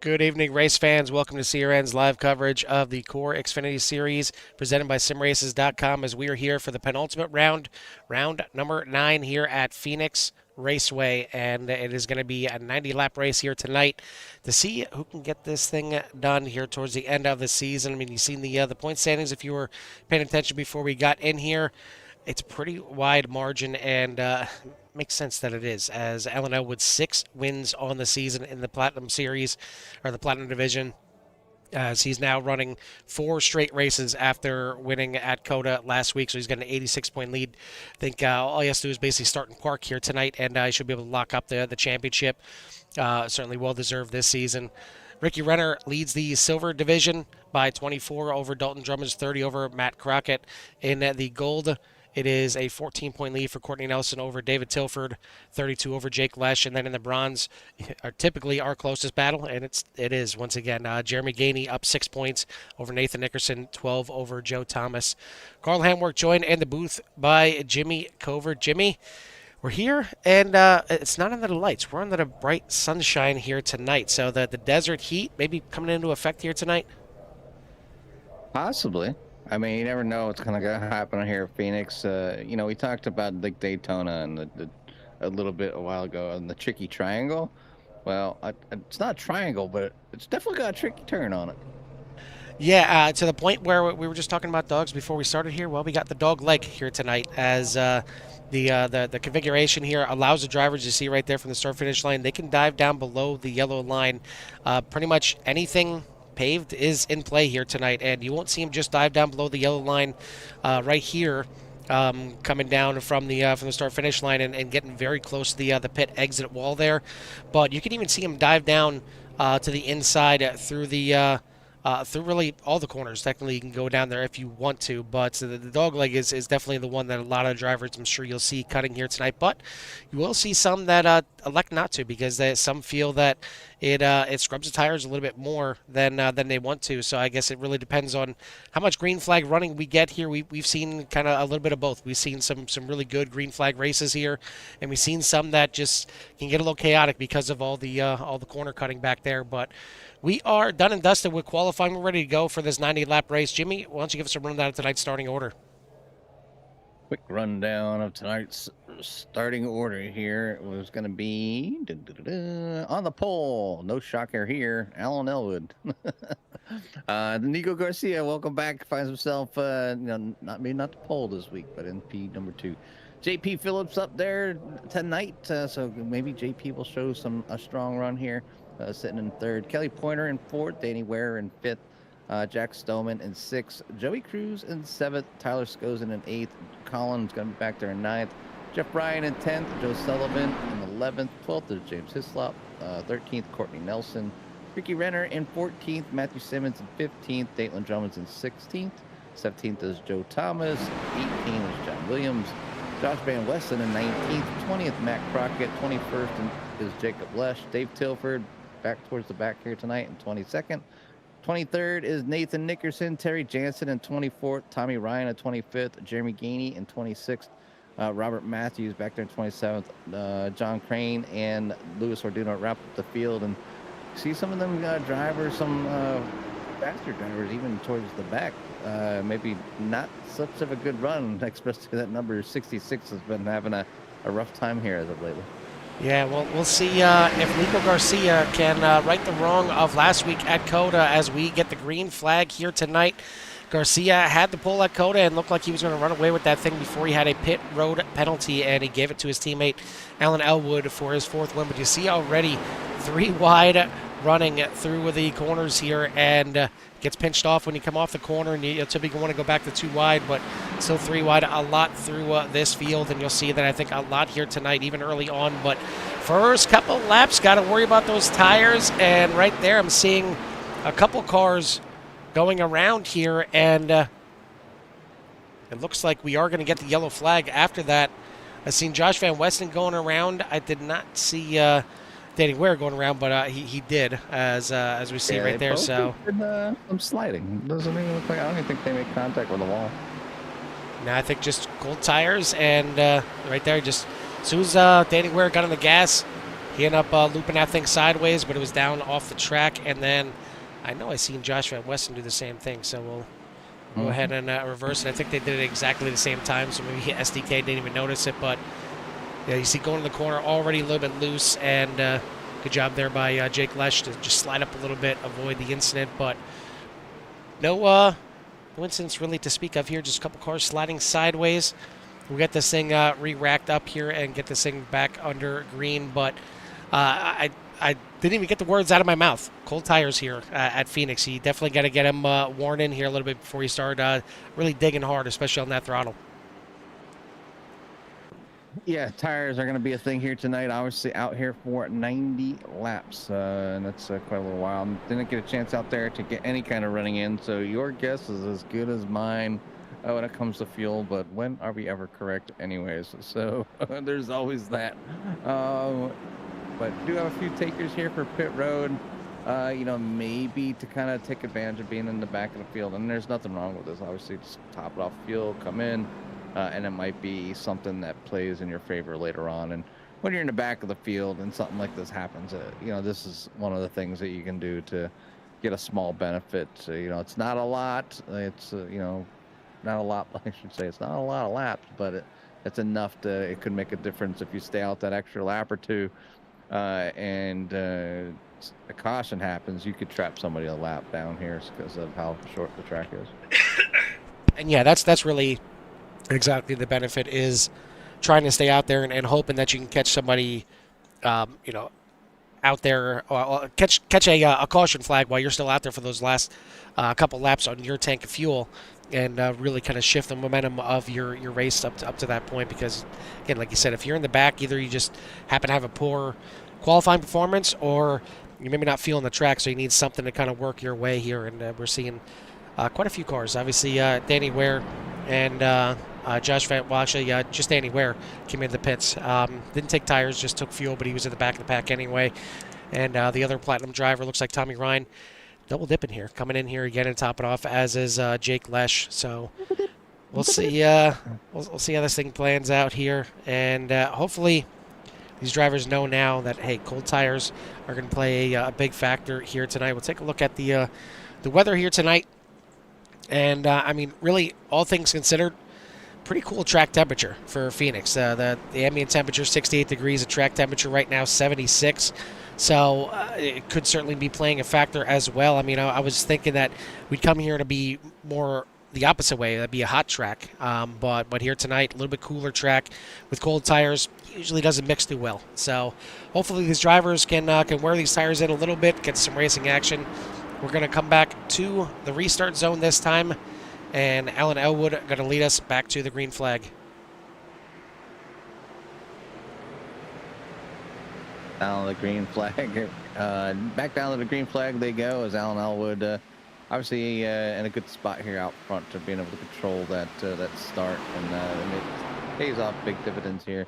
Good evening, race fans. Welcome to CRN's live coverage of the CORE Xfinity Series presented by SimRaces.com as we are here for the penultimate round number 9 here at Phoenix Raceway. And it is going to be a 90-lap race here tonight to see who can get this thing done here towards the end of the season. I mean, you've seen the point standings if you were paying attention before we got in here. It's a pretty wide margin, and makes sense that it is, as Alan Elwood 6 wins on the season in the Platinum Series, or the Platinum Division, as he's now running 4 straight races after winning at COTA last week. So he's got an 86-point lead. I think all he has to do is basically start in park here tonight, and he should be able to lock up the championship. Certainly well-deserved this season. Ricky Renner leads the Silver Division by 24 over Dalton Drummond's 30 over Matt Crockett. In the Gold, it is a 14-point lead for Courtney Nelson over David Tilford, 32 over Jake Lesh, and then in the bronze, are typically our closest battle, and it is once again Jeremy Gainey up 6 points over Nathan Nickerson, 12 over Joe Thomas. Carl Hamwork joined in the booth by Jimmy Cover. Jimmy, we're here, and it's not under the lights. We're under the bright sunshine here tonight, so the desert heat maybe coming into effect here tonight. Possibly. I mean, you never know what's going to happen here at Phoenix. We talked about like Daytona and a little bit a while ago on the tricky triangle. Well, it's not a triangle, but it's definitely got a tricky turn on it. Yeah, to the point where we were just talking about dogs before we started here. Well, we got the dog leg here tonight, as the configuration here allows the drivers to see right there from the start finish line. They can dive down below the yellow line. Pretty much anything paved is in play here tonight, and you won't see him just dive down below the yellow line right here, coming down from the start finish line and getting very close to the pit exit wall there. But you can even see him dive down to the inside through really all the corners. Technically, you can go down there if you want to, but the dog leg is definitely the one that a lot of drivers, I'm sure you'll see cutting here tonight. But you will see some that elect not to, because some feel that it scrubs the tires a little bit more than they want to. So I guess it really depends on how much green flag running we get here. We've seen kind of a little bit of both. We've seen some really good green flag races here, and we've seen some that just can get a little chaotic because of all the corner cutting back there. But we are done and dusted with qualifying. We're ready to go for this 90-lap race. Jimmy, why don't you give us a rundown of tonight's starting order? Quick rundown of tonight's starting order here. It was going to be on the pole. No shocker here. Alan Elwood. Nico Garcia, welcome back. Finds himself, not the pole this week, but in P number 2. JP Phillips up there tonight, so maybe JP will show a strong run here. Sitting in 3rd. Kelly Pointer in 4th. Danny Ware in 5th. Jack Stoneman in 6th. Joey Cruz in 7th. Tyler Scozen in 8th. Colin's going to be back there in 9th. Jeff Bryan in 10th. Joe Sullivan in 11th. 12th is James Hislop. 13th, Courtney Nelson. Ricky Renner in 14th. Matthew Simmons in 15th. Dayton Drummond's in 16th. 17th is Joe Thomas. 18th is John Williams. Josh Van Westen in 19th. 20th, Matt Crockett. 21st is Jacob Lesh. Dave Tilford back towards the back here tonight in 22nd. 23rd is Nathan Nickerson. Terry Jansen in 24th. Tommy Ryan in 25th. Jeremy Gainey in 26th. Robert Matthews back there in 27th. John Crane and Luis Orduno wrap up the field. And see some of them drivers, some faster drivers, even towards the back. Maybe not such of a good run, especially that number 66 has been having a rough time here as of lately. Yeah, well, we'll see if Nico Garcia can right the wrong of last week at COTA as we get the green flag here tonight. Garcia had the pole at COTA and looked like he was going to run away with that thing before he had a pit road penalty, and he gave it to his teammate Alan Elwood for his 4th win. But you see already 3 wide running through the corners here, and gets pinched off when you come off the corner, and you typically want to go back to 2 wide, but still 3 wide a lot through this field, and you'll see that I think a lot here tonight, even early on. But first couple laps, got to worry about those tires, and right there I'm seeing a couple cars going around here, and it looks like we are going to get the yellow flag after that. I've seen Josh Van Westen going around. I did not see Danny Ware going around, but he did, as we see right there. So some sliding. Doesn't even look like, I don't even think they make contact with the wall. Now I think just cold tires, and right there, just as soon as Danny Ware got on the gas, He ended up looping that thing sideways, but it was down off the track. And then I know I seen Josh Van Westen do the same thing, so we'll go ahead and reverse it. I think they did it exactly the same time, so maybe SDK didn't even notice it. But yeah, you see going in the corner already a little bit loose, and good job there by Jake Lesh to just slide up a little bit, avoid the incident. But no incidents really to speak of here, just a couple cars sliding sideways. We get this thing re-racked up here and get this thing back under green, but I didn't even get the words out of my mouth. Cold tires here at Phoenix. You definitely got to get him worn in here a little bit before you start really digging hard, especially on that throttle. Yeah, tires are going to be a thing here tonight. Obviously out here for 90 laps, and that's quite a little while. Didn't get a chance out there to get any kind of running in, so your guess is as good as mine when it comes to fuel, but when are we ever correct anyways? So there's always that. But do have a few takers here for pit road, maybe to kind of take advantage of being in the back of the field. And there's nothing wrong with this. Obviously, just top it off fuel, come in, and it might be something that plays in your favor later on. And when you're in the back of the field and something like this happens, this is one of the things that you can do to get a small benefit. It's not a lot. It's, not a lot, I should say. It's not a lot of laps, but it's enough it could make a difference if you stay out that extra lap or two. And a caution happens, you could trap somebody a lap down here because of how short the track is. And yeah, that's really exactly the benefit, is trying to stay out there and hoping that you can catch somebody, out there, or catch a caution flag while you're still out there for those last couple laps on your tank of fuel, and really kind of shift the momentum of your race up to that point. Because, again, like you said, if you're in the back, either you just happen to have a poor qualifying performance, or you're maybe not feeling the track, so you need something to kind of work your way here. And we're seeing quite a few cars. Obviously, Danny Ware and Josh Van, well, actually, just Danny Ware came into the pits. Didn't take tires, just took fuel, but he was in the back of the pack anyway. And the other Platinum driver looks like Tommy Ryan, double dipping here, coming in here again and top it off, as is Jake Lesh. So we'll see. We'll see how this thing plans out here, and hopefully these drivers know now that, hey, cold tires are going to play a big factor here tonight. We'll take a look at the weather here tonight, and I mean, really, all things considered, pretty cool track temperature for Phoenix. The ambient temperature 68 degrees, the track temperature right now 76. So it could certainly be playing a factor as well. I mean, I was thinking that we'd come here to be more the opposite way. That'd be a hot track. But here tonight, a little bit cooler track with cold tires. Usually doesn't mix too well. So hopefully these drivers can wear these tires in a little bit, get some racing action. We're going to come back to the restart zone this time, and Alan Elwood going to lead us back to the green flag. Down the green flag. Back down to the green flag they go, as Alan Elwood obviously in a good spot here out front to being able to control that start, and it pays off big dividends here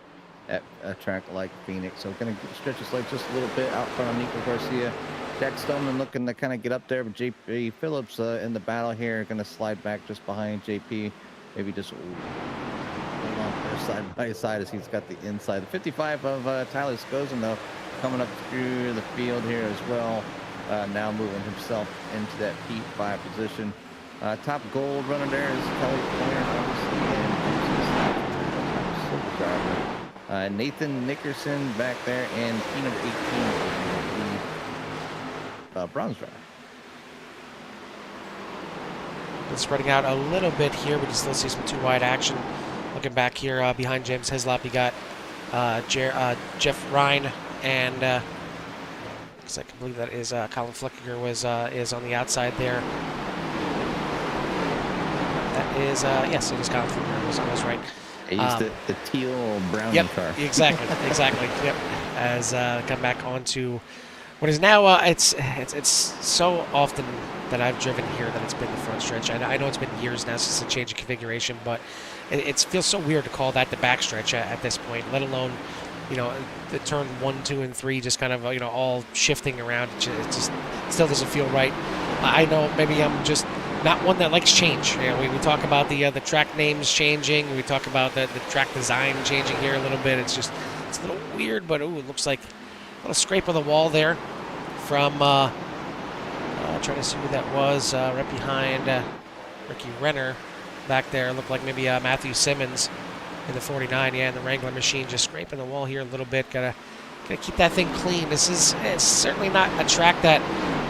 at a track like Phoenix. So going to stretch his legs just a little bit out front of Nico Garcia. Jack Stoneman looking to kind of get up there, but JP Phillips in the battle here, going to slide back just behind JP. Maybe just hold on there side by side as he's got the inside. The 55 of Tyler Scozen, though, coming up through the field here as well. Now moving himself into that P5 position. Top gold runner there is Kelly Pointer, obviously, and Silver driver. Nathan Nickerson back there, and Peanut 18, the bronze driver. It's spreading out a little bit here. We can still see some too wide action. Looking back here behind James Hislop, you got Jeff Ryan, and I believe that is Colin Flickinger is on the outside there. That is yes, it is Colin Flickinger. I was right. It used the teal brown car. Exactly. Yep. As come back onto what is now it's so often that I've driven here that it's been the front stretch. I know it's been years now since the change of configuration, but it feels so weird to call that the back stretch at this point, let alone, the turn 1, 2, and 3 just kind of, all shifting around. It just still doesn't feel right. I know maybe I'm just not one that likes change. We talk about the track names changing. We talk about the track design changing here a little bit. It's a little weird, but it looks like little scrape of the wall there from, trying to see who that was, right behind Ricky Renner back there. Looked like maybe Matthew Simmons in the 49. Yeah, and the Wrangler machine just scraping the wall here a little bit. Gotta keep that thing clean. It's certainly not a track that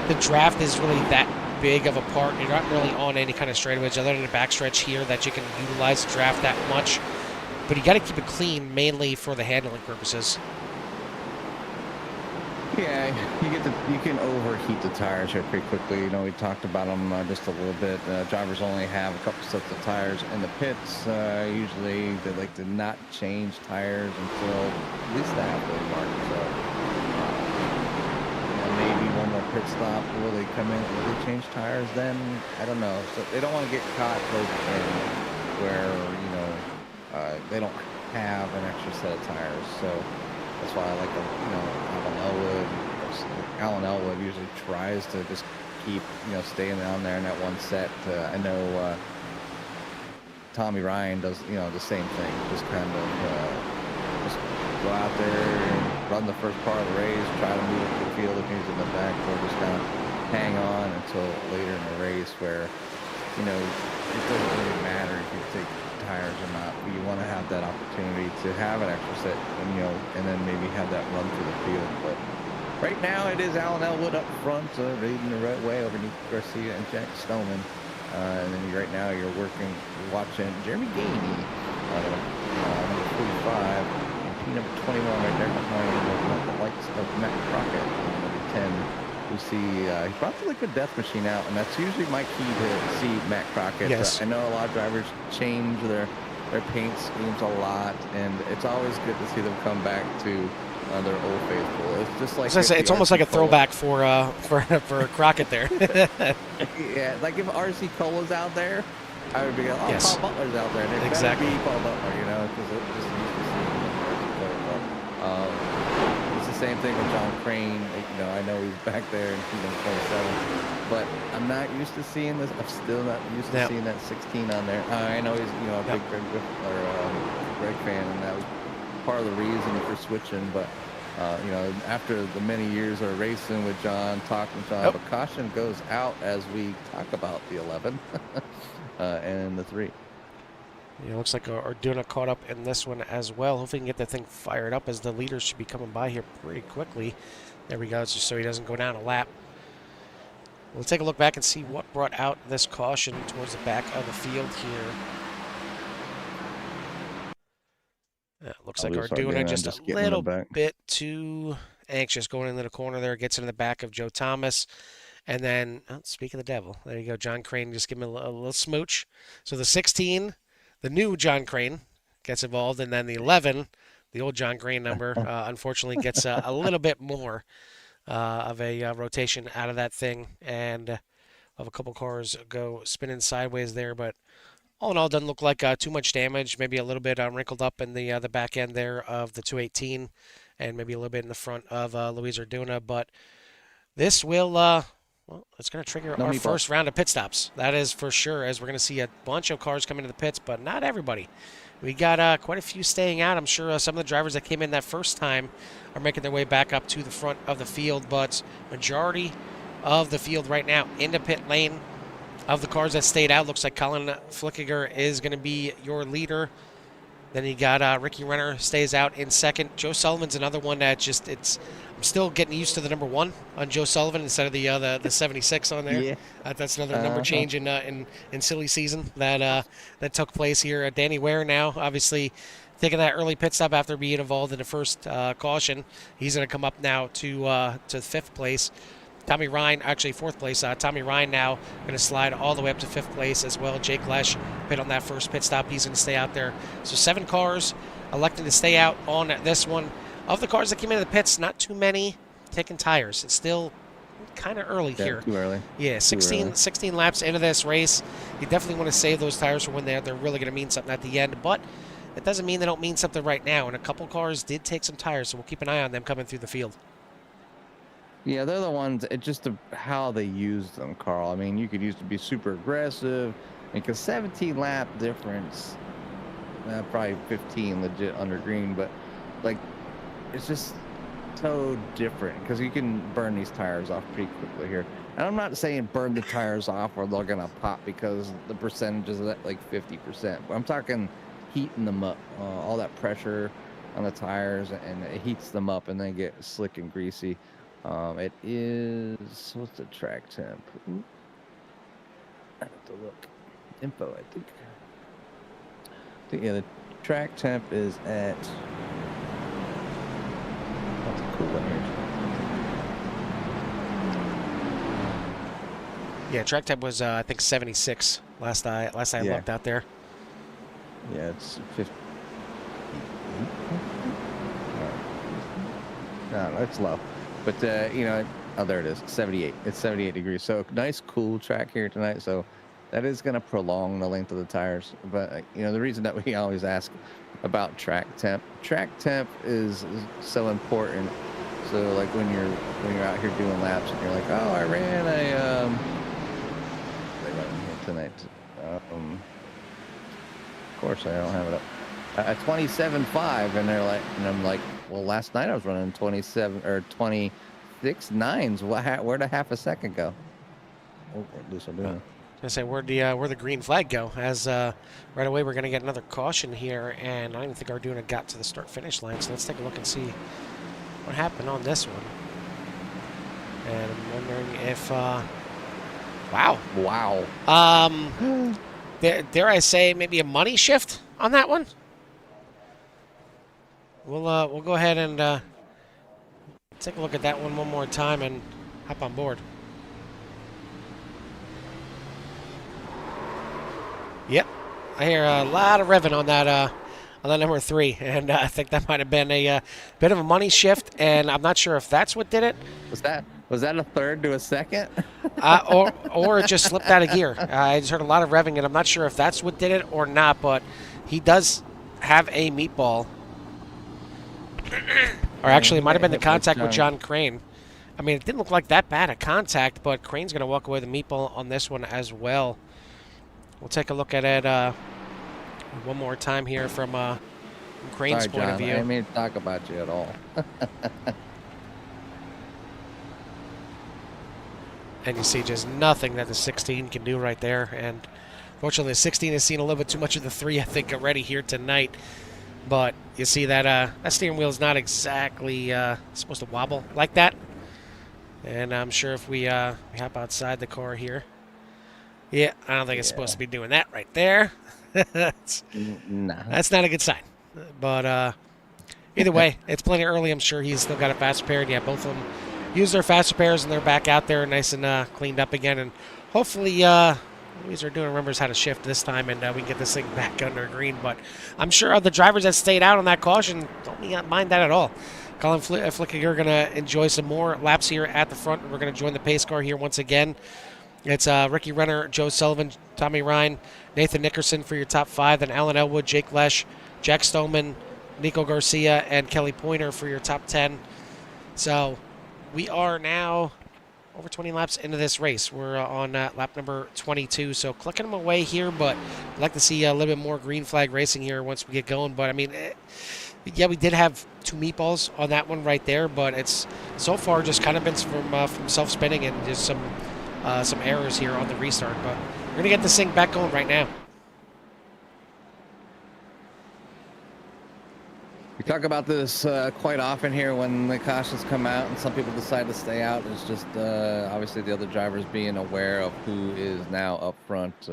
the draft is really that big of a part. You're not really on any kind of straightaways other than the backstretch here that you can utilize the draft that much. But you got to keep it clean, mainly for the handling purposes. Yeah, you can overheat the tires here pretty quickly. You know, we talked about them just a little bit. Drivers only have a couple sets of tires in the pits. Usually, they like to not change tires until at least the halfway mark. So, maybe one more pit stop. Will they come in and really change tires then? I don't know. So they don't want to get caught in where they don't have an extra set of tires. So that's why I like Alan Elwood usually tries to just keep staying down there in that one set. I know Tommy Ryan does the same thing. Just kind of just go out there and run the first part of the race, try to move up the field if he's in the back, or just kind of hang on until later in the race where it doesn't really matter if you take tires or not. But you want to have that opportunity to have an extra set, and then maybe have that run through the field. But right now it is Alan Elwood up front, leading the right way over Nick Garcia and Jack Stoneman. And then right now you're watching Jeremy Gainey, number 45, and number 21 right there behind the likes of Matt Crockett, number 10. We see he brought the Liquid Death machine out, and that's usually my key to see Matt Crockett. Yes. I know a lot of drivers change their paint schemes a lot, and it's always good to see them come back to their old faithful. It's just like it's almost like a throwback for Crockett there. Yeah, like if RC Cola's out there, I would be like, yes. Paul Butler's out there. And it exactly. better be Paul Butler, because it just used to see RC Cola. It's the same thing with John Crane. I know he's back there in 27, but I'm not used to seeing this. I'm still not used to seeing that 16 on there. I know he's a big Greg fan, and that was part of the reason for switching. But after the many years of racing with John, talking to John, but caution goes out as we talk about the 11 and the 3. It looks like Arduna caught up in this one as well. Hopefully he can get that thing fired up, as the leaders should be coming by here pretty quickly. There we go, just so he doesn't go down a lap. We'll take a look back and see what brought out this caution towards the back of the field here. Looks like Arduna just a little bit too anxious going into the corner there. Gets into the back of Joe Thomas. And then, speak of the devil, there you go. John Crane just give him a little smooch. So the 16, the new John Crane, gets involved. And then the 11, the old John Crane number, unfortunately gets a little bit more of a rotation out of that thing. And have a couple cars go spinning sideways there. But all in all, doesn't look like too much damage. Maybe a little bit wrinkled up in the back end there of the 218, and maybe a little bit in the front of Luis Arduna. But this will, it's going to trigger our first round of pit stops. That is for sure, as we're going to see a bunch of cars come into the pits, but not everybody. We got quite a few staying out. I'm sure some of the drivers that came in that first time are making their way back up to the front of the field, but majority of the field right now in the pit lane. Of the cars that stayed out, looks like Colin Flickiger is going to be your leader. Then you got Ricky Renner stays out in second. Joe Sullivan's another one that I'm still getting used to the number 1 on Joe Sullivan instead of the 76 on there. Yeah. That's another number change in silly season that took place here. Danny Ware now, obviously, taking that early pit stop after being involved in the first caution. He's going to come up now to 5th place. Tommy Ryan, actually 4th place. Tommy Ryan now going to slide all the way up to 5th place as well. Jake Lesh pit on that first pit stop. He's going to stay out there. So 7 cars electing to stay out on this one. Of the cars that came into the pits, not too many taking tires. It's still kind of early here. Too early. Yeah, 16 laps into this race. You definitely want to save those tires for when they're really going to mean something at the end. But it doesn't mean they don't mean something right now. And a couple cars did take some tires, so we'll keep an eye on them coming through the field. Yeah, they're the ones, it's just how they use them, Carl. I mean, you could use to be super aggressive, because 17 lap difference, probably 15 legit under green, but like, it's just, so different because you can burn these tires off pretty quickly here. And I'm not saying burn the tires off or they're gonna pop because the percentage is at like 50%. But I'm talking heating them up, all that pressure on the tires, and it heats them up and then get slick and greasy. It is, what's the track temp? Ooh. I have to look. Info, I think. Yeah, the track temp is at. That's a cool one here. Yeah, track temp was I think 76 last I Yeah. looked out there. Yeah, it's 50. No, it's low. But, you know, oh, there it is, 78. It's 78 degrees. So nice, cool track here tonight. So that is going to prolong the length of the tires. But, you know, the reason that we always ask about track temp is so important. So, like, when you're out here doing laps and you're like, oh, I ran a, they run in here tonight. Of course, I don't have it up. A 27.5, and they're like, and I'm like, well, last night I was running 27 or 26.9s. Where'd a half a second go? Oh, at least I'm doing it. I say where'd the green flag go? As right away we're gonna get another caution here, and I don't even think Arduino got to the start finish line. So let's take a look and see what happened on this one. And I'm wondering if wow. Dare I say maybe a money shift on that one? We'll go ahead and take a look at that one more time and hop on board. Yep, I hear a lot of revving on that number 3, and I think that might have been a bit of a money shift, and I'm not sure if that's what did it. Was that a third to a second? or it just slipped out of gear. I just heard a lot of revving, and I'm not sure if that's what did it or not, but he does have a meatball. Or actually, it might have been the contact with John Crane. I mean, it didn't look like that bad a contact, but Crane's going to walk away with a meatball on this one as well. We'll take a look at it one more time here from Crane's point of view. I didn't mean to talk about you at all. And you see just nothing that the 16 can do right there. And fortunately, the 16 has seen a little bit too much of the 3, I think, already here tonight. But you see that that steering wheel is not exactly supposed to wobble like that. And I'm sure if we hop outside the car here. Yeah, I don't think it's supposed to be doing that right there. That's not a good sign. But either way, it's plenty early. I'm sure he's still got a fast repair. Yeah, both of them use their fast repairs, and they're back out there nice and cleaned up again. And hopefully Louise Arduino remembers how to shift this time, and we can get this thing back under green. But I'm sure the drivers that stayed out on that caution don't mind that at all. Colin Flickinger are going to enjoy some more laps here at the front. We're going to join the pace car here once again. It's Ricky Renner, Joe Sullivan, Tommy Ryan, Nathan Nickerson for your top 5, then Alan Elwood, Jake Lesh, Jack Stoneman, Nico Garcia, and Kelly Pointer for your top 10. So we are now over 20 laps into this race. We're on lap number 22, so clicking them away here, but I'd like to see a little bit more green flag racing here once we get going. But, I mean, yeah, we did have 2 meatballs on that one right there, but it's so far just kind of been from self-spinning and just some errors here on the restart. But we're going to get this thing back going right now. We talk about this quite often here when the cautions come out and some people decide to stay out. It's just obviously the other drivers being aware of who is now up front.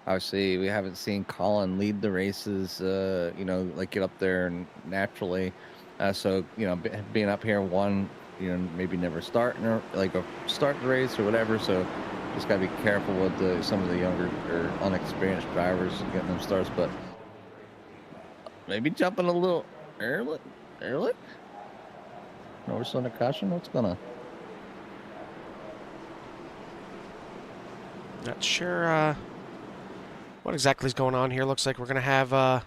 Obviously, we haven't seen Colin lead the races, you know, like get up there naturally. So, you know, being up here one, you know, maybe never start the race or whatever. So just got to be careful with some of the younger or unexperienced drivers getting them starts. But maybe jumping a little early. No, we're still under caution. What's going on? Not sure what exactly is going on here. Looks like we're going to have an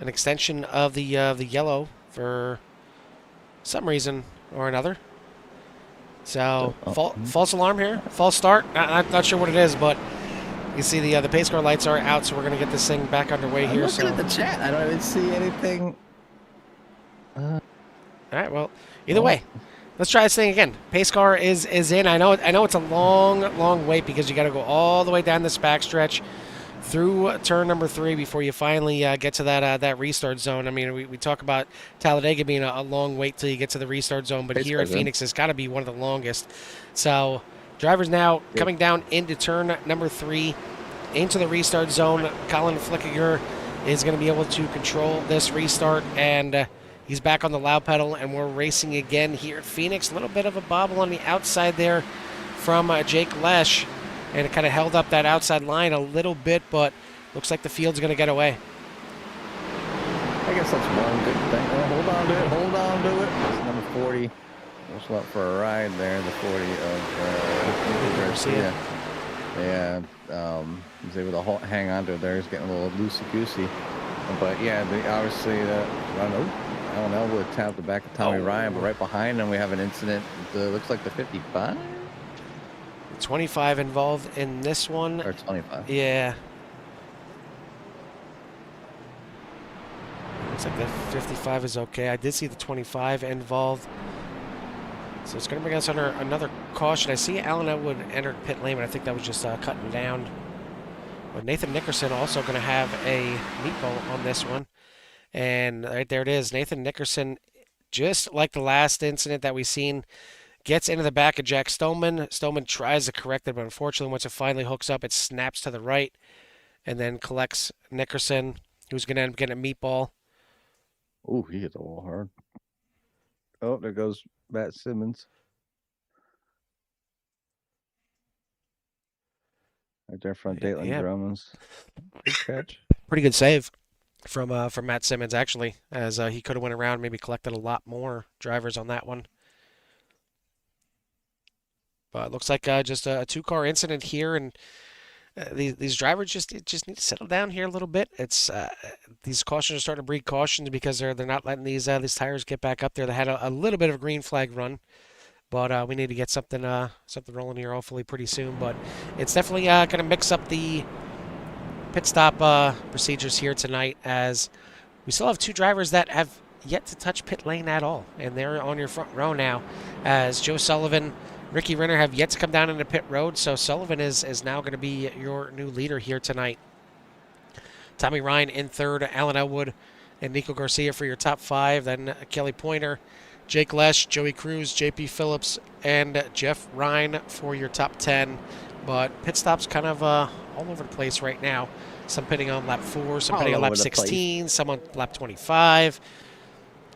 extension of the yellow for some reason or another. So false alarm here, false start. Not sure what it is, but you see the pace car lights are out, so we're going to get this thing back underway here. I'm looking at the chat. I don't even see anything. All right, well, either Oh, way, let's try this thing again. Pace car is in. I know it's a long wait because you got to go all the way down this backstretch through turn number 3 before you finally get to that restart zone. I mean, we talk about Talladega being a long wait till you get to the restart zone, but pace here at car's in. Phoenix, it's got to be one of the longest. So drivers now coming down into turn number 3 into the restart zone. Colin Flickinger is going to be able to control this restart, and he's back on the loud pedal, and we're racing again here at Phoenix. A little bit of a bobble on the outside there from Jake Lesh, and it kind of held up that outside line a little bit, but looks like the field's going to get away. I guess that's one good thing. Oh, hold on to it. Hold on to it. It's number 40. Just went for a ride there. The 40 of Garcia. Yeah. He's able to hang on to it there. He's getting a little loosey-goosey. But yeah, obviously Alan Elwood tapped the back of Tommy Ryan, but right behind him we have an incident. Looks like the 55? 25 involved in this one. Or 25. Yeah. Looks like the 55 is okay. I did see the 25 involved. So it's going to bring us under another caution. I see Alan Elwood entered pit lane, but I think that was just cutting down. But Nathan Nickerson also going to have a meatball on this one. And right there it is. Nathan Nickerson, just like the last incident that we seen, gets into the back of Jack Stoneman. Stoneman tries to correct it, but unfortunately, once it finally hooks up, it snaps to the right and then collects Nickerson, who's going to end up getting a meatball. Oh, he hit the wall hard. Oh, there goes Matt Simmons. Right there from Dateland Drummond's. Good catch. Pretty good save from Matt Simmons, actually, as he could have went around, maybe collected a lot more drivers on that one. But it looks like just a two-car incident here, and these drivers just need to settle down here a little bit. It's these cautions are starting to breed cautions because they're not letting these tires get back up there. They had a little bit of a green flag run, but we need to get something rolling here hopefully pretty soon. But it's definitely going to mix up the pit stop procedures here tonight, as we still have two drivers that have yet to touch pit lane at all, and they're on your front row now, as Joe Sullivan, Ricky Renner have yet to come down into pit road, so Sullivan is now going to be your new leader here tonight. Tommy Ryan in third, Alan Elwood and Nico Garcia for your top 5, then Kelly Pointer, Jake Lesh, Joey Cruz, JP Phillips, and Jeff Ryan for your top 10. But pit stops kind of all over the place right now. Some pitting on lap 4, some pitting on lap 16, some on lap 25.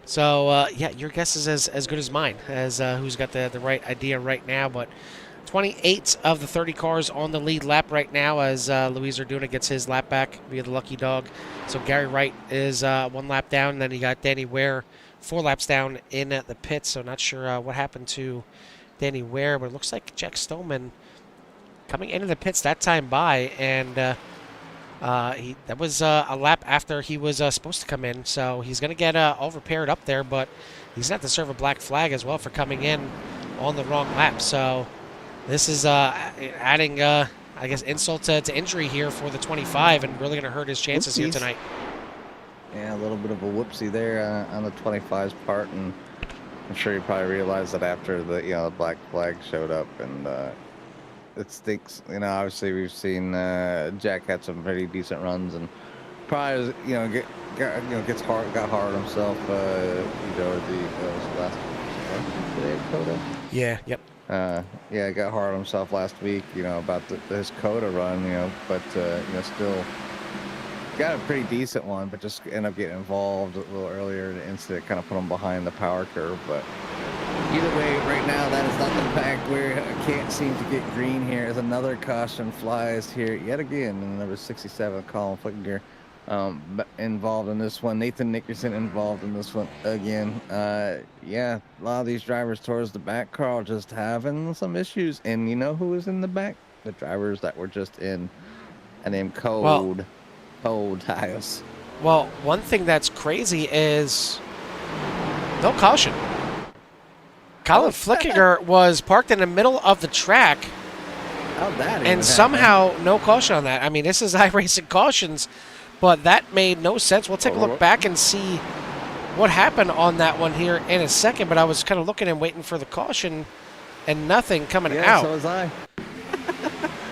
So, yeah, your guess is as good as mine, as who's got the right idea right now. But 28 of the 30 cars on the lead lap right now, as Luis Arduna gets his lap back via the lucky dog. So Gary Wright is 1 lap down, and then you got Danny Ware 4 laps down in the pits. So not sure what happened to Danny Ware, but it looks like Jack Stoneman coming into the pits that time by, and that was a lap after he was supposed to come in, so he's going to get all repaired up there, but he's going to have to serve a black flag as well for coming in on the wrong lap. So this is adding, I guess, insult to injury here for the 25, and really going to hurt his chances here tonight. Yeah, a little bit of a whoopsie there on the 25's part, and I'm sure you probably realized that after the black flag showed up, and it stinks. Obviously we've seen Jack had some pretty decent runs, and probably got hard himself. Last today, Coda. Yeah. Yep. Yeah, got hard on himself last week. About his Coda run. But still got a pretty decent one, but just ended up getting involved a little earlier in the incident, kind of put him behind the power curve. But either way, right now, that is not the pack where I can't seem to get green here, as another caution flies here yet again. And number 67, Colin Flickinger, involved in this one. Nathan Nickerson involved in this one again. Yeah, a lot of these drivers towards the back, Carl, just having some issues. And you know who was in the back? The drivers that were just in, and named Cold tires. Well, one thing that's crazy is no caution. Colin Flickinger was parked in the middle of the track, and somehow no caution on that. I mean, this is iRacing cautions, but that made no sense. We'll take a look back and see what happened on that one here in a second, but I was kind of looking and waiting for the caution and nothing coming Yeah, out. so was I.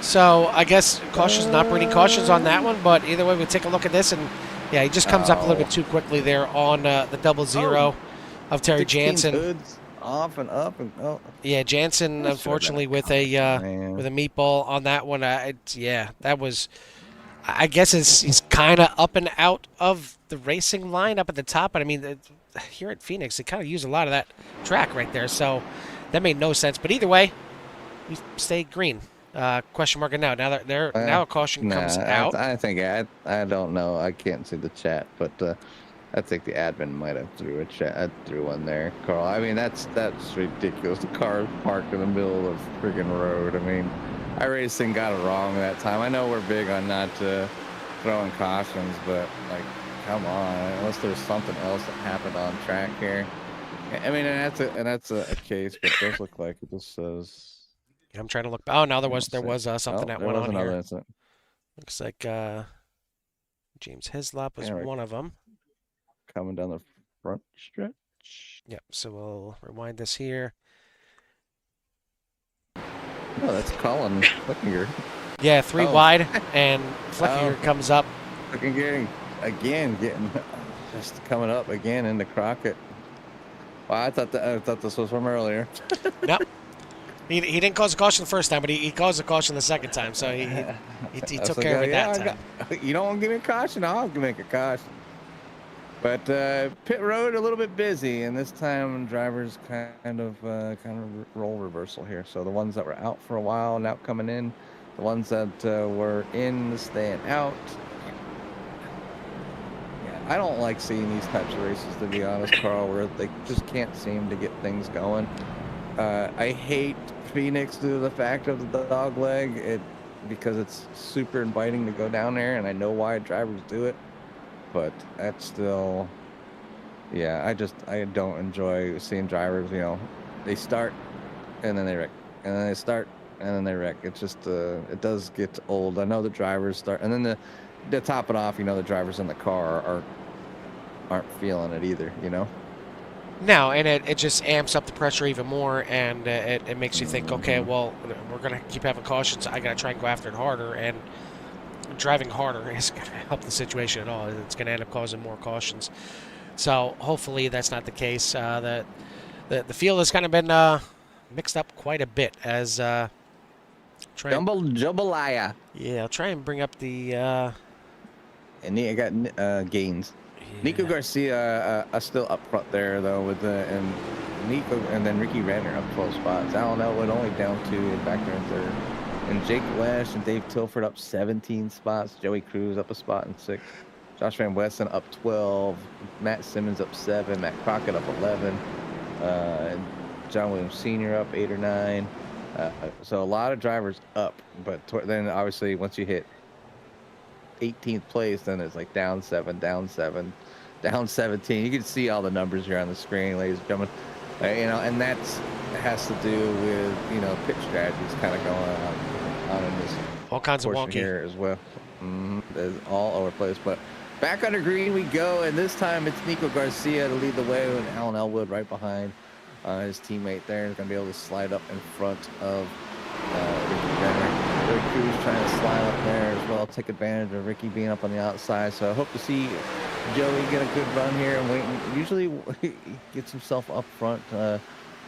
So I guess cautions, not breeding cautions on that one, but either way, we take a look at this, and yeah, he just comes up a little bit too quickly there on the 00 of Terry 16 Jansen. hoods off and up and oh. Yeah, Jansen unfortunately with a meatball on that one. Yeah, that was. I guess he's kind of up and out of the racing line up at the top, but I mean, here at Phoenix, they kind of use a lot of that track right there, so that made no sense. But either way, we stay green. Question mark now. Now a caution comes out. I think I don't know. I can't see the chat, but I think the admin might have threw one there, Carl. I mean, that's ridiculous. The car parked in the middle of the friggin' road. I mean, iRacing got it wrong that time. I know we're big on not throwing cautions, but like, come on, unless there's something else that happened on track here. I mean, and that's a case, but it does look like it just says. I'm trying to look. Oh, no, there was something that went on here. Incident. Looks like James Hislop was one of them. Coming down the front stretch. Yep. So we'll rewind this here. Oh, that's Colin Flickinger. Yeah, 3 wide, and Flickinger comes up. Flickinger again, getting just coming up again into Crockett. Well, I thought this was from earlier. Nope. He didn't cause a caution the first time, but he caused a caution the second time, so he took care of it that time. You don't want to give me a caution? I'll make a caution. But pit road a little bit busy, and this time drivers kind of role reversal here. So the ones that were out for a while now coming in, the ones that were in staying out. Yeah, I don't like seeing these types of races, to be honest, Carl, where they just can't seem to get things going. I hate Phoenix due to the fact of the dog leg, because it's super inviting to go down there, and I know why drivers do it, but that's still, yeah, I don't enjoy seeing drivers, they start and then they wreck, and then they start and then they wreck. It's just, it does get old. I know the drivers start, and then to top it off, the drivers in the car aren't feeling it either, No, and it just amps up the pressure even more, and it makes you think, okay, well, we're going to keep having cautions. I got to try and go after it harder, and driving harder isn't going to help the situation at all. It's going to end up causing more cautions. So hopefully that's not the case. The field has kind of been mixed up quite a bit as jambalaya. Yeah, I'll try and bring up the. And I got Gaines. Yeah. Nico Garcia still up front there though with and Nico, and then Ricky Renner up 12 spots. Alan Elwood only down 2 and back there in 3rd. And Jake Lesh and Dave Tilford up 17 spots. Joey Cruz up a spot in 6th. Josh Van Westen up 12. Matt Simmons up 7. Matt Crockett up 11. And John Williams Sr. up 8 or 9. So a lot of drivers up, but then obviously once you hit 18th place, then it's like down 7, down 7, down 17. You can see all the numbers here on the screen, ladies and gentlemen. And that has to do with pit strategies kind of going on in this all kinds of wonky here as well. It's all over the place. But back under green we go, and this time it's Nico Garcia to lead the way, and Alan Elwood right behind his teammate there. He's gonna be able to slide up in front of Ricky Renner. Joey Cruz trying to slide up there as well, take advantage of Ricky being up on the outside. So I hope to see Joey get a good run here and waiting. Usually he gets himself up front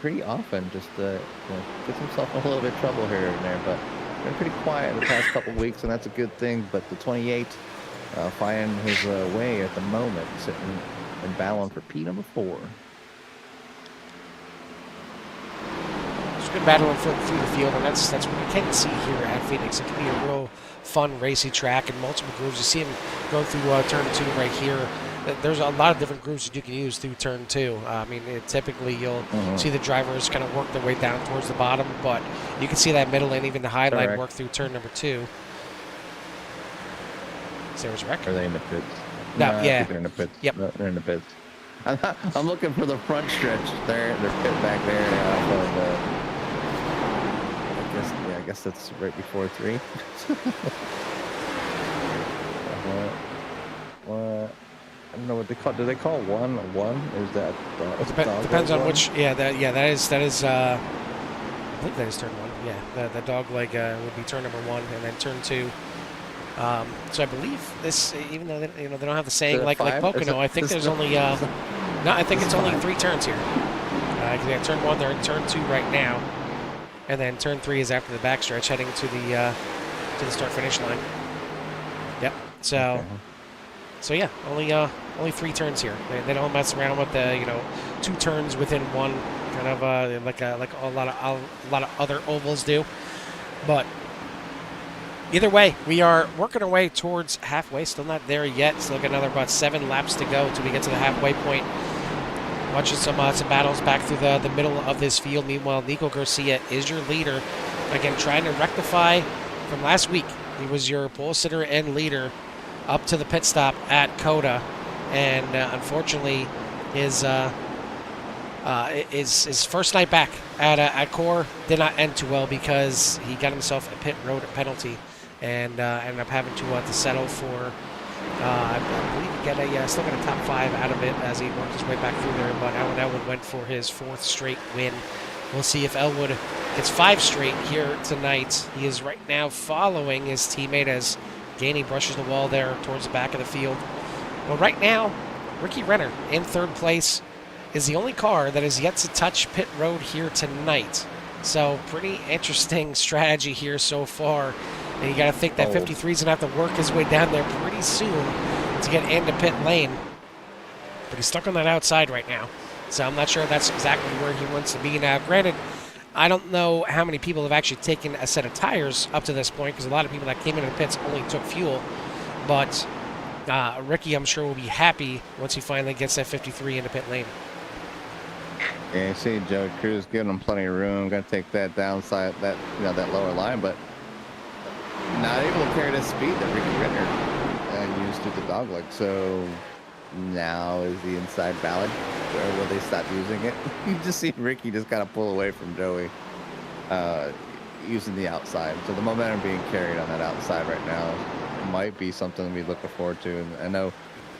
pretty often, just gets himself in a little bit of trouble here and there, but been pretty quiet in the past couple of weeks, and that's a good thing. But the 28 finding his way at the moment, sitting and battling for P number 4. Been battling through the field, and that's what you can see here at Phoenix. It can be a real fun, racy track and multiple grooves. You see him go through turn 2 right here. There's a lot of different grooves that you can use through turn 2. I mean, typically you'll see the drivers kind of work their way down towards the bottom, but you can see that middle and even the high line work through turn number 2. Sarah's wreck. Are they in the pits? No, yeah. They're in the pits. Yep. No, they're in the pits. I'm looking for the front stretch. They're pit back there. I guess that's right before 3. don't know what they call. Do they call one a one? Is that dog leg Depends on one? which. Yeah, that is. I believe that is turn one. Yeah, the dog leg would be turn number one, and then turn two. So I believe this, even though they don't have the Is it saying a like five? Pocono, I think there's only no, I think it's only 3 turns here. Yeah, turn one, they're in turn two right now, and then turn three is after the backstretch, heading to the start finish line. Yep. So Okay. so yeah, only 3 turns here. They don't mess around with the 2 turns within one, kind of like a lot of other ovals do. But either way, we are working our way towards halfway. Still not there yet. Still got another about 7 laps to go till we get to the halfway point. Watching some battles back through the middle of this field. Meanwhile, Nico Garcia is your leader. Again, trying to rectify from last week. He was your pole sitter and leader up to the pit stop at Coda, and unfortunately, his first night back at CORE did not end too well because he got himself a pit road penalty and ended up having to settle for. I believe he still got a top 5 out of it as he worked his way back through there. But Alan Elwood went for his 4th straight win. We'll see if Elwood gets 5 straight here tonight. He is right now following his teammate as Gainey brushes the wall there towards the back of the field. Well, right now, Ricky Renner in 3rd place is the only car that has yet to touch pit road here tonight. So pretty interesting strategy here so far. And you got to think that 53 is going to have to work his way down there pretty soon to get into pit lane. But he's stuck on that outside right now. So I'm not sure if that's exactly where he wants to be. Now, granted, I don't know how many people have actually taken a set of tires up to this point because a lot of people that came into the pits only took fuel. But Ricky, I'm sure, will be happy once he finally gets that 53 into pit lane. Yeah, you see Joey Cruz giving him plenty of room. Got to take that downside, that lower line, but not able to carry the speed that Ricky Renner used through the dog leg. So now is the inside valid, or will they stop using it? You just see Ricky just kind of pull away from Joey using the outside. So the momentum being carried on that outside right now might be something to be looking forward to. And I know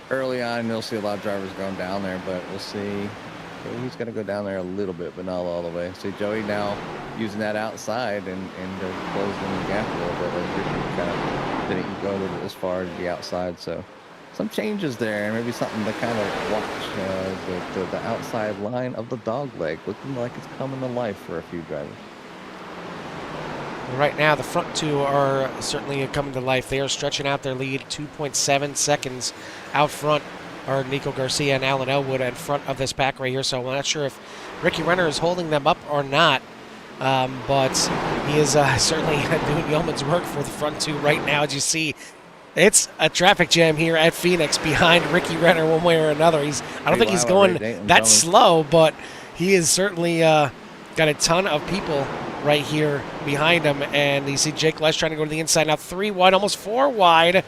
early on you'll see a lot of drivers going down there, but we'll see. He's going to go down there a little bit, but not all the way. See Joey now using that outside and closing the gap a little bit. Like Ricky kind of didn't go as far as the outside. So some changes there, and maybe something to kind of watch the outside line of the dog leg, looking like it's coming to life for a few drivers. Right now, the front two are certainly coming to life. They are stretching out their lead 2.7 seconds out front are Nico Garcia and Alan Elwood in front of this pack right here. So I'm not sure if Ricky Renner is holding them up or not. But he is certainly doing yeoman's work for the front two right now. As you see, it's a traffic jam here at Phoenix behind Ricky Renner one way or another. I don't think he's going that slow, but he is certainly got a ton of people right here behind him. And you see Jake Lesh trying to go to the inside. Now 3 wide, almost 4 wide.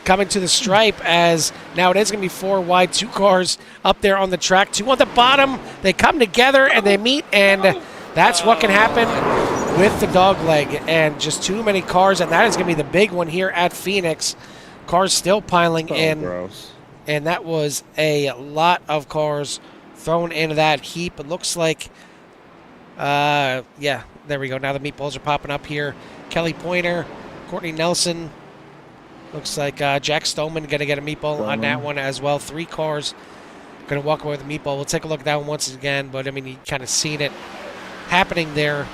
Coming to the stripe as now it is going to be 4 wide. 2 cars up there on the track. 2 on the bottom. They come together and they meet, and that's what can happen with the dog leg. And just too many cars, and that is going to be the big one here at Phoenix. Cars still piling in. Gross. And that was a lot of cars thrown into that heap. It looks like, yeah, there we go. Now the meatballs are popping up here. Kelly Pointer, Courtney Nelson. Looks like Jack Stoneman going to get a meatball on that one as well. 3 cars going to walk away with a meatball. We'll take a look at that one once again, but I mean, you kind of seen it happening there.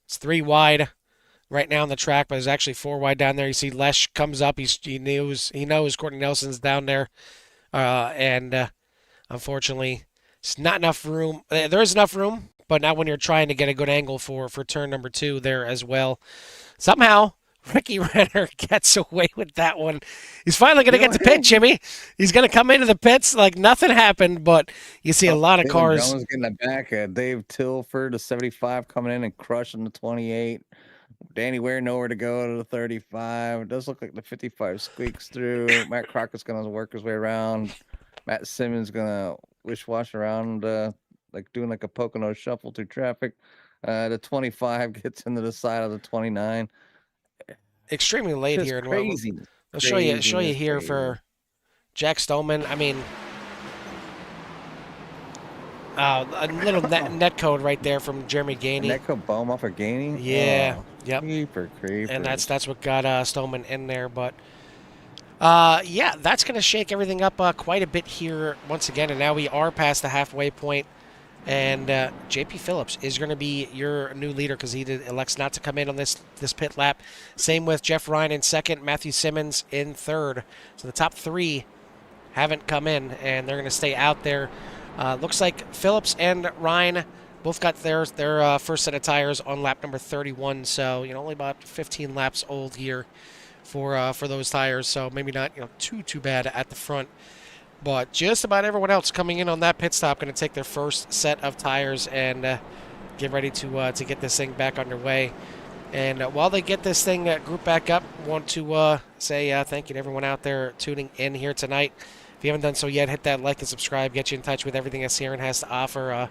It's 3 wide right now on the track, but there's actually 4 wide down there. You see Lesh comes up. He knows Courtney Nelson's down there, and unfortunately, it's not enough room. There is enough room, but not when you're trying to get a good angle for turn number 2 there as well. Somehow, Ricky Renner gets away with that one. He's finally going to get the pit, Jimmy. He's going to come into the pits like nothing happened, but you see a lot of cars. Jones getting the back. Dave Tilford, the 75, coming in and crushing the 28. Danny Ware nowhere to go to the 35. It does look like the 55 squeaks through. Matt Crockett's going to work his way around. Matt Simmons going to wish-wash around, like doing like a Pocono shuffle through traffic. The 25 gets into the side of the 29. Extremely late here. Crazy. I'll show you here for Jack Stoneman, I mean, a little net code right there from Jeremy Gainey. Netco bomb off of Gainey? Yeah, Oh, yep. creepers. And that's what got Stoneman in there. But yeah, that's going to shake everything up quite a bit here once again. And now we are past the halfway point. And JP Phillips is going to be your new leader because he elects not to come in on this pit lap. Same with Jeff Ryan in second, Matthew Simmons in third. So the top three haven't come in, and they're going to stay out there. Looks like Phillips and Ryan both got their first set of tires on lap number 31. So only about 15 laps old here for those tires. So maybe not too bad at the front. But just about everyone else coming in on that pit stop going to take their first set of tires and get ready to get this thing back underway. And while they get this thing grouped back up, I want to say thank you to everyone out there tuning in here tonight. If you haven't done so yet, hit that like and subscribe. Get you in touch with everything that Sierran has to offer.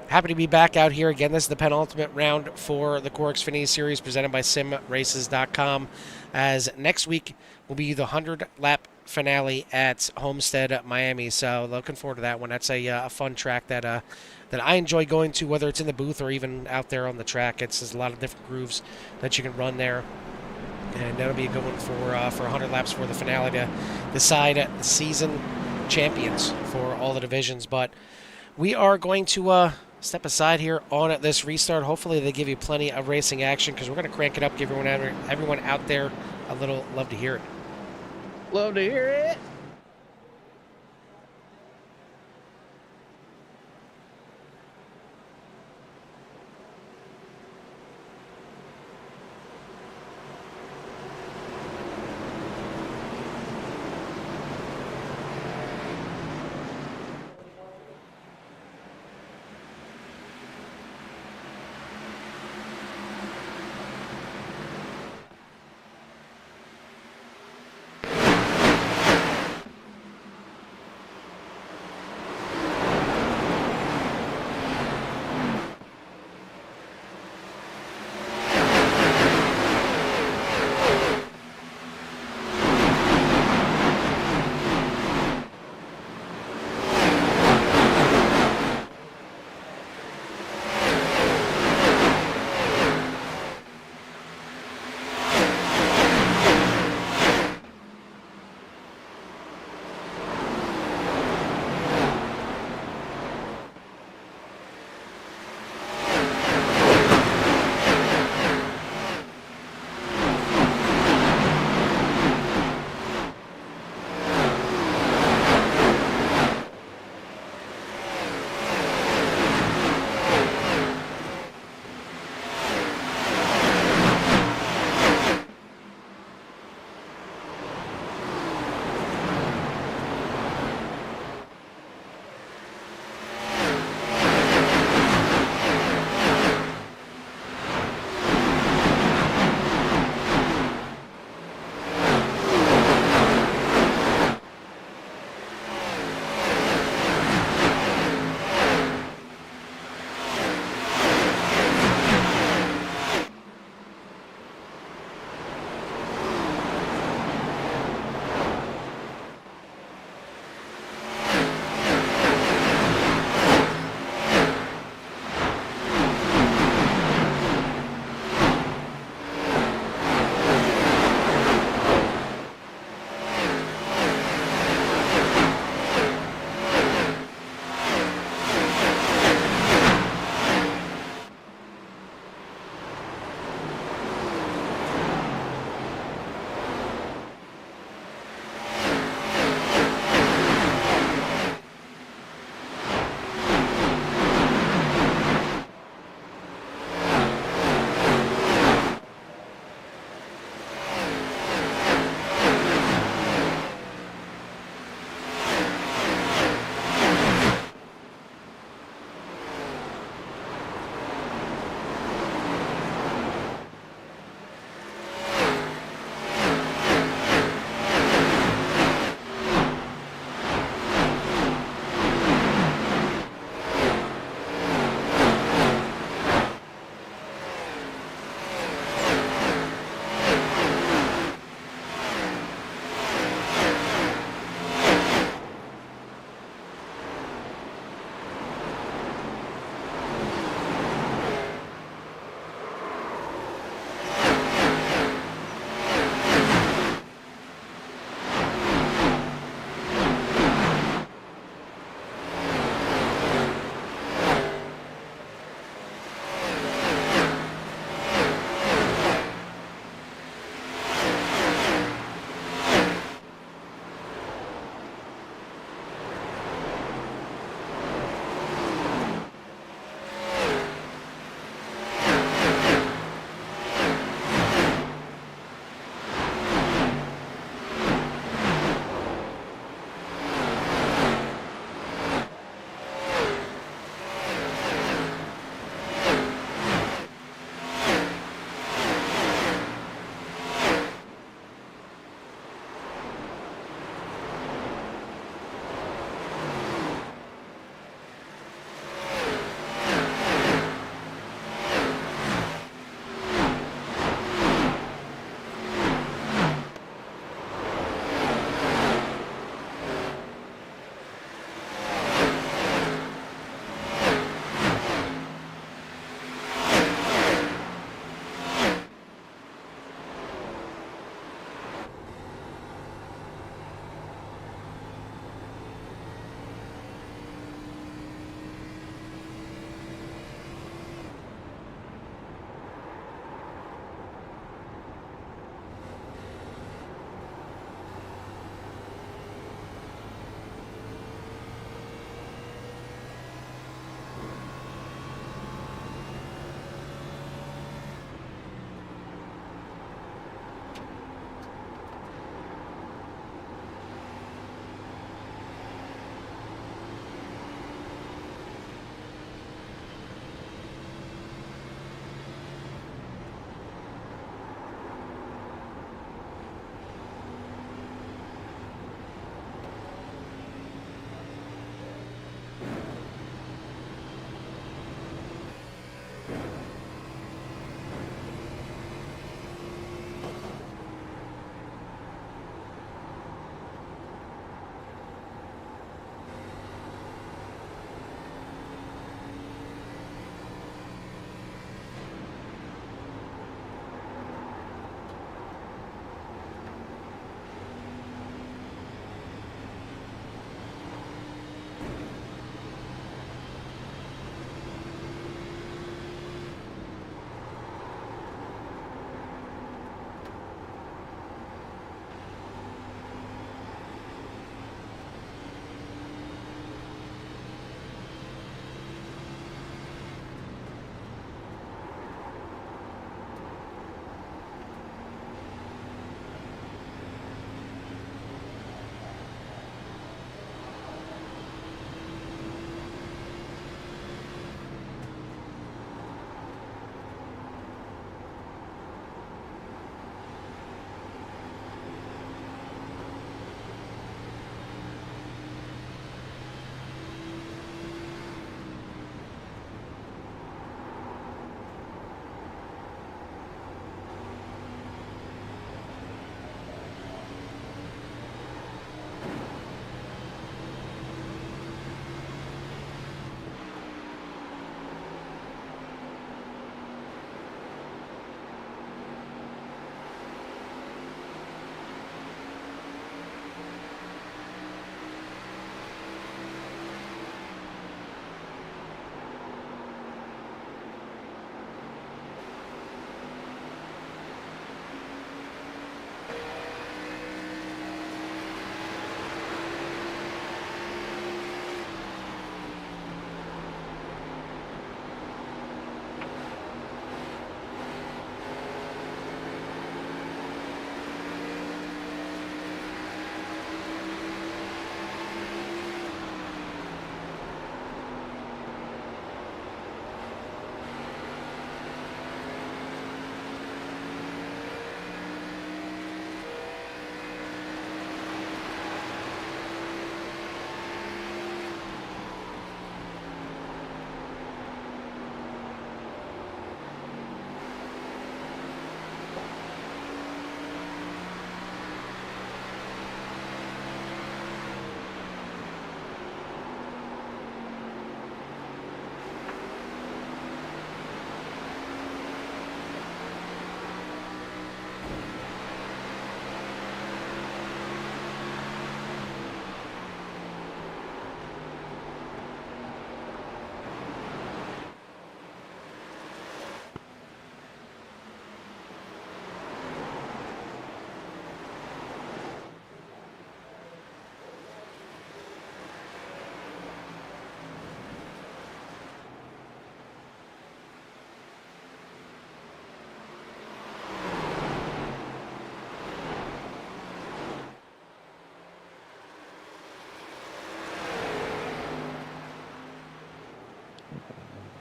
Happy to be back out here again. This is the penultimate round for the CORE Xfinity Series presented by SimRaces.com. As next week will be the 100-lap finale at Homestead, Miami. So looking forward to that one. That's a fun track that I enjoy going to, whether it's in the booth or even out there on the track. There's a lot of different grooves that you can run there. And that'll be a good one for 100 laps for the finale to decide the season champions for all the divisions. But we are going to step aside here on this restart. Hopefully they give you plenty of racing action because we're going to crank it up, give everyone out there a little love to hear it. Love to hear it.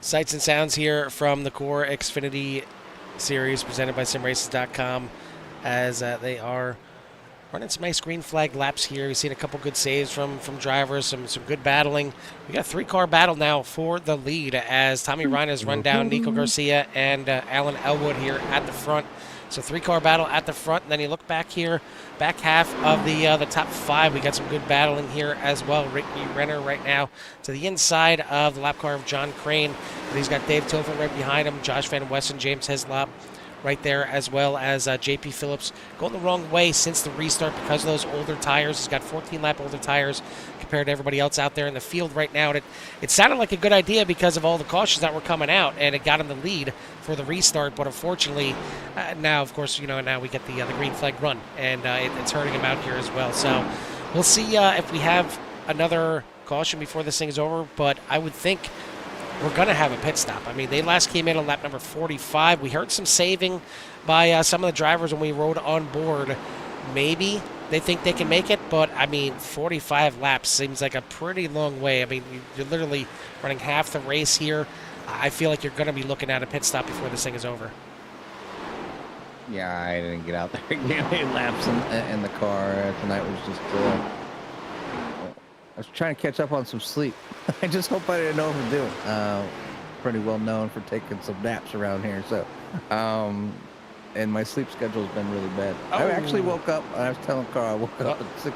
Sights and sounds here from the CORE Xfinity Series presented by SimRaces.com as they are running some nice green flag laps here. We've seen a couple good saves from drivers, some good battling. We got a three-car battle now for the lead as Tommy Ryan has run down Nico Garcia and Alan Elwood here at the front. So three-car battle at the front, and then you look back here, back half of the top five. We got some good battling here as well. Ricky Renner right now to the inside of the lap car of John Crane, and he's got Dave Tilford right behind him, Josh Van Westen, James Hislop right there, as well as J.P. Phillips going the wrong way since the restart because of those older tires. He's got 14-lap older tires compared to everybody else out there in the field right now. It sounded like a good idea because of all the cautions that were coming out, and it got him the lead for the restart. But unfortunately, now, of course, now we get the green flag run, and it's hurting him out here as well. So we'll see if we have another caution before this thing is over, but I would think we're going to have a pit stop. I mean, they last came in on lap number 45. We heard some saving by some of the drivers when we rode on board. Maybe they think they can make it, but, I mean, 45 laps seems like a pretty long way. I mean, you're literally running half the race here. I feel like you're going to be looking at a pit stop before this thing is over. Yeah, I didn't get out there and get any laps in the car. Tonight was just... I was trying to catch up on some sleep. I just hope I didn't overdo it. Pretty well known for taking some naps around here, so and my sleep schedule's been really bad. I actually woke up. I was telling Carl I woke up at 6.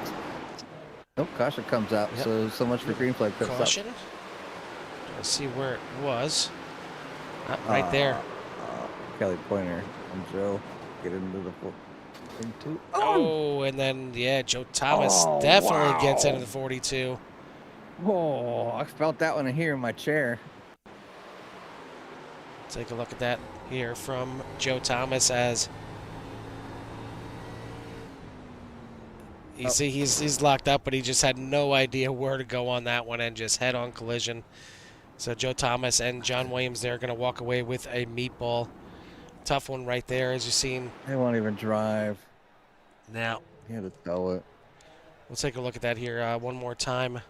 Oh, caution comes out. Yep. So much for green flag pit stop. Caution. Let's see where it was. Right there. Kelly Pointer and Joe get into the 42. Oh, and then, yeah, Joe Thomas definitely gets into the 42. Oh, I felt that one here in my chair. Take a look at that here from Joe Thomas as you see he's locked up, but he just had no idea where to go on that one and just head-on collision. So Joe Thomas and John Williams there going to walk away with a meatball. Tough one right there, as you've seen. They won't even drive. Now, you had to tow it. We'll take a look at that here one more time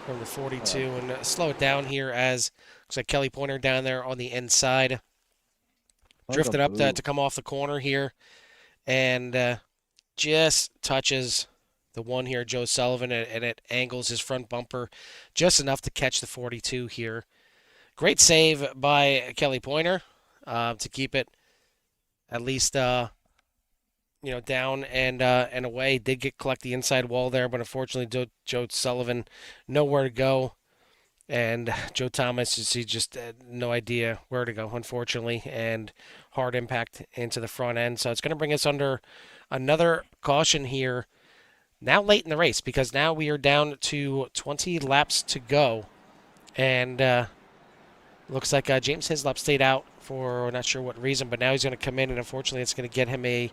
from the 42 and slow it down here as looks like Kelly Pointer down there on the inside. Drifted up to come off the corner here and just touches the one here, Joe Sullivan, and it angles his front bumper just enough to catch the 42 here. Great save by Kelly Pointer to keep it at least down and away. Did collect the inside wall there, but unfortunately Joe Sullivan nowhere to go. And Joe Thomas, he just had no idea where to go, unfortunately, and hard impact into the front end. So it's going to bring us under another caution here now late in the race because now we are down to 20 laps to go. And looks like James Hislop stayed out for not sure what reason, but now he's going to come in, and unfortunately it's going to get him a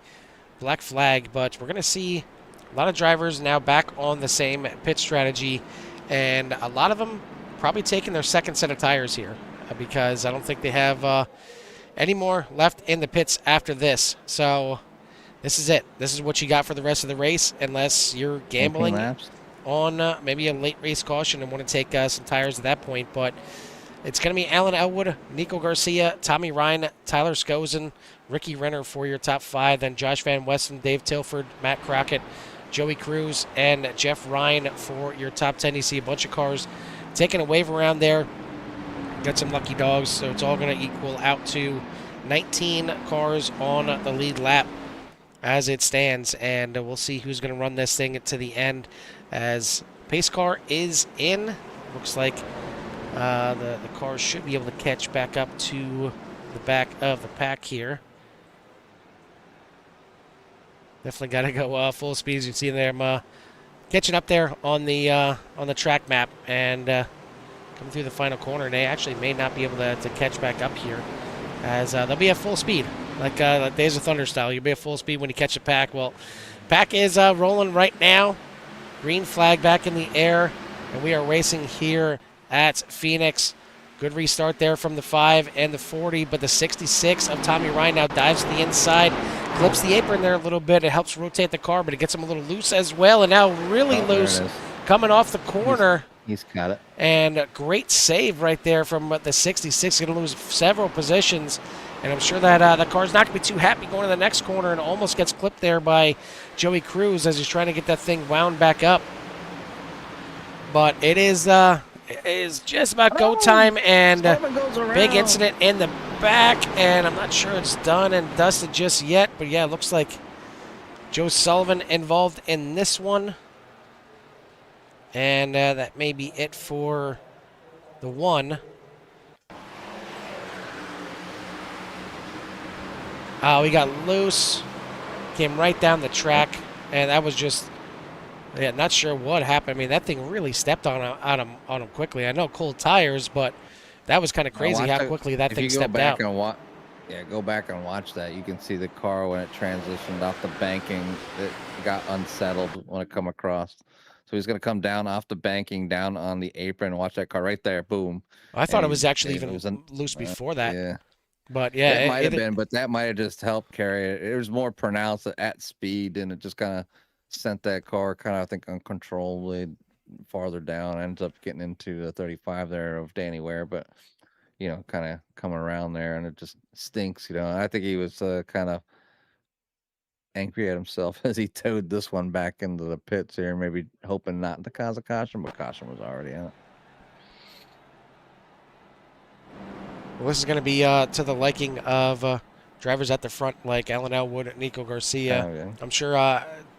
black flag. But we're going to see a lot of drivers now back on the same pit strategy, and a lot of them probably taking their second set of tires here because I don't think they have any more left in the pits after this. So this is it. This is what you got for the rest of the race unless you're gambling on maybe a late race caution and want to take some tires at that point. But it's going to be Alan Elwood, Nico Garcia, Tommy Ryan, Tyler Skozen, Ricky Renner for your top five, then Josh Van Westen, Dave Tilford, Matt Crockett, Joey Cruz, and Jeff Ryan for your top 10. You see a bunch of cars taking a wave around there. Got some lucky dogs, so it's all going to equal out to 19 cars on the lead lap as it stands, and we'll see who's going to run this thing to the end as pace car is in. Looks like the car should be able to catch back up to the back of the pack here. Definitely got to go full speed, as you can see there. I'm catching up there on the track map and coming through the final corner. And they actually may not be able to catch back up here, as they'll be at full speed, like Days of Thunder style. You'll be at full speed when you catch the pack. Well, pack is rolling right now. Green flag back in the air, and we are racing here at Phoenix. Good restart there from the 5 and the 40, but the 66 of Tommy Ryan now dives to the inside, clips the apron there a little bit. It helps rotate the car, but it gets him a little loose as well, and now really loose coming off the corner. He's got it. And a great save right there from the 66. Going to lose several positions. And I'm sure that the car's not going to be too happy going to the next corner, and almost gets clipped there by Joey Cruz as he's trying to get that thing wound back up. But it is just about go time, and big incident in the back, and I'm not sure it's done and dusted just yet. But yeah, it looks like Joe Sullivan involved in this one. And that may be it for the one. We got loose, came right down the track, and that was just, yeah, not sure what happened. I mean, that thing really stepped on him quickly. I know cold tires, but that was kind of crazy how quickly that thing stepped out. Go back and watch that. You can see the car when it transitioned off the banking. It got unsettled when it come across. So he's going to come down off the banking, down on the apron. Watch that car right there. Boom. I thought it was actually even loose before that. Yeah. But yeah, it might have been, but that might have just helped carry it. It was more pronounced at speed, and it just kind of sent that car kind of, I think, uncontrollably farther down. Ends up getting into the 35 there of Danny Ware, but kind of coming around there, and it just stinks. I think he was kind of angry at himself as he towed this one back into the pits here, maybe hoping not to cause a caution, but caution was already out. Well, this is going to be to the liking of drivers at the front like Alan Elwood and Nico Garcia. Oh, yeah. I'm sure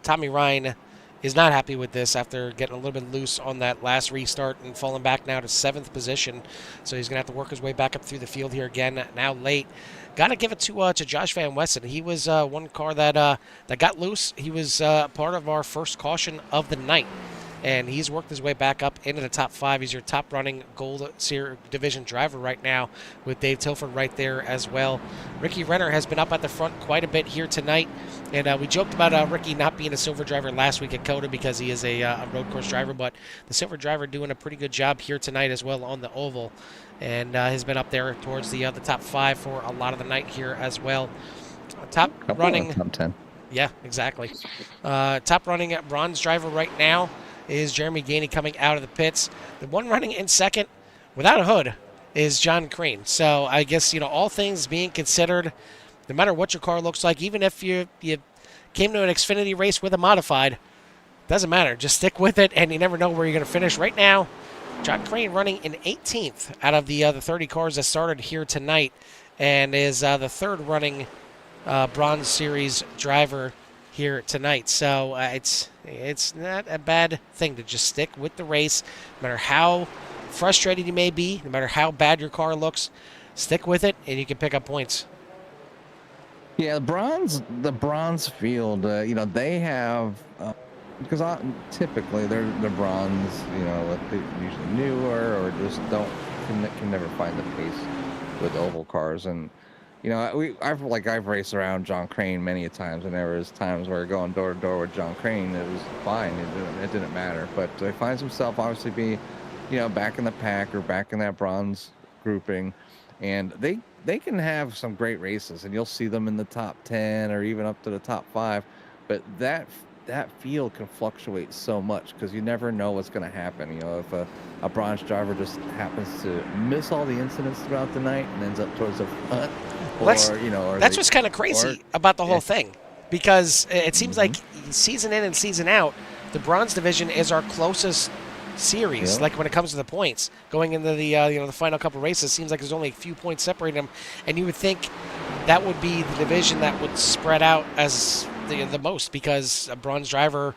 Tommy Ryan is not happy with this after getting a little bit loose on that last restart and falling back now to 7th position. So he's going to have to work his way back up through the field here again, now late. Got to give it to Josh Van Wessen. He was one car that got loose. He was part of our first caution of the night, and he's worked his way back up into the top 5. He's your top running Gold Series division driver right now, with Dave Tilford right there as well. Ricky Renner has been up at the front quite a bit here tonight, and we joked about Ricky not being a silver driver last week at COTA because he is a road course driver, but the silver driver doing a pretty good job here tonight as well on the oval, and has been up there towards the top 5 for a lot of the night here as well. Top 10. Yeah, exactly. Top running bronze driver right now is Jeremy Gainey coming out of the pits. The one running in second without a hood is John Crane. So I guess, all things being considered, no matter what your car looks like, even if you came to an Xfinity race with a modified, doesn't matter. Just stick with it, and you never know where you're going to finish. Right now, John Crane running in 18th out of the 30 cars that started here tonight, and is the third running Bronze Series driver here tonight. So it's not a bad thing to just stick with the race, no matter how frustrated you may be, no matter how bad your car looks. Stick with it, and you can pick up points. Yeah, the bronze field, they have because typically they're bronze, usually newer or just can never find the pace with oval cars. And I've raced around John Crane many a times, and there was times where going door to door with John Crane, it was fine. It didn't matter. But he finds himself obviously be, back in the pack or back in that bronze grouping, and they can have some great races, and you'll see them in the top 10 or even up to the top 5. But that field can fluctuate so much because you never know what's going to happen. If a bronze driver just happens to miss all the incidents throughout the night and ends up towards the front, that's what's kind of crazy about the whole thing, because it seems like season in and season out, the bronze division is our closest series. Yep. Like when it comes to the points going into the the final couple races, seems like there's only a few points separating them, and you would think that would be the division that would spread out as the most, because a bronze driver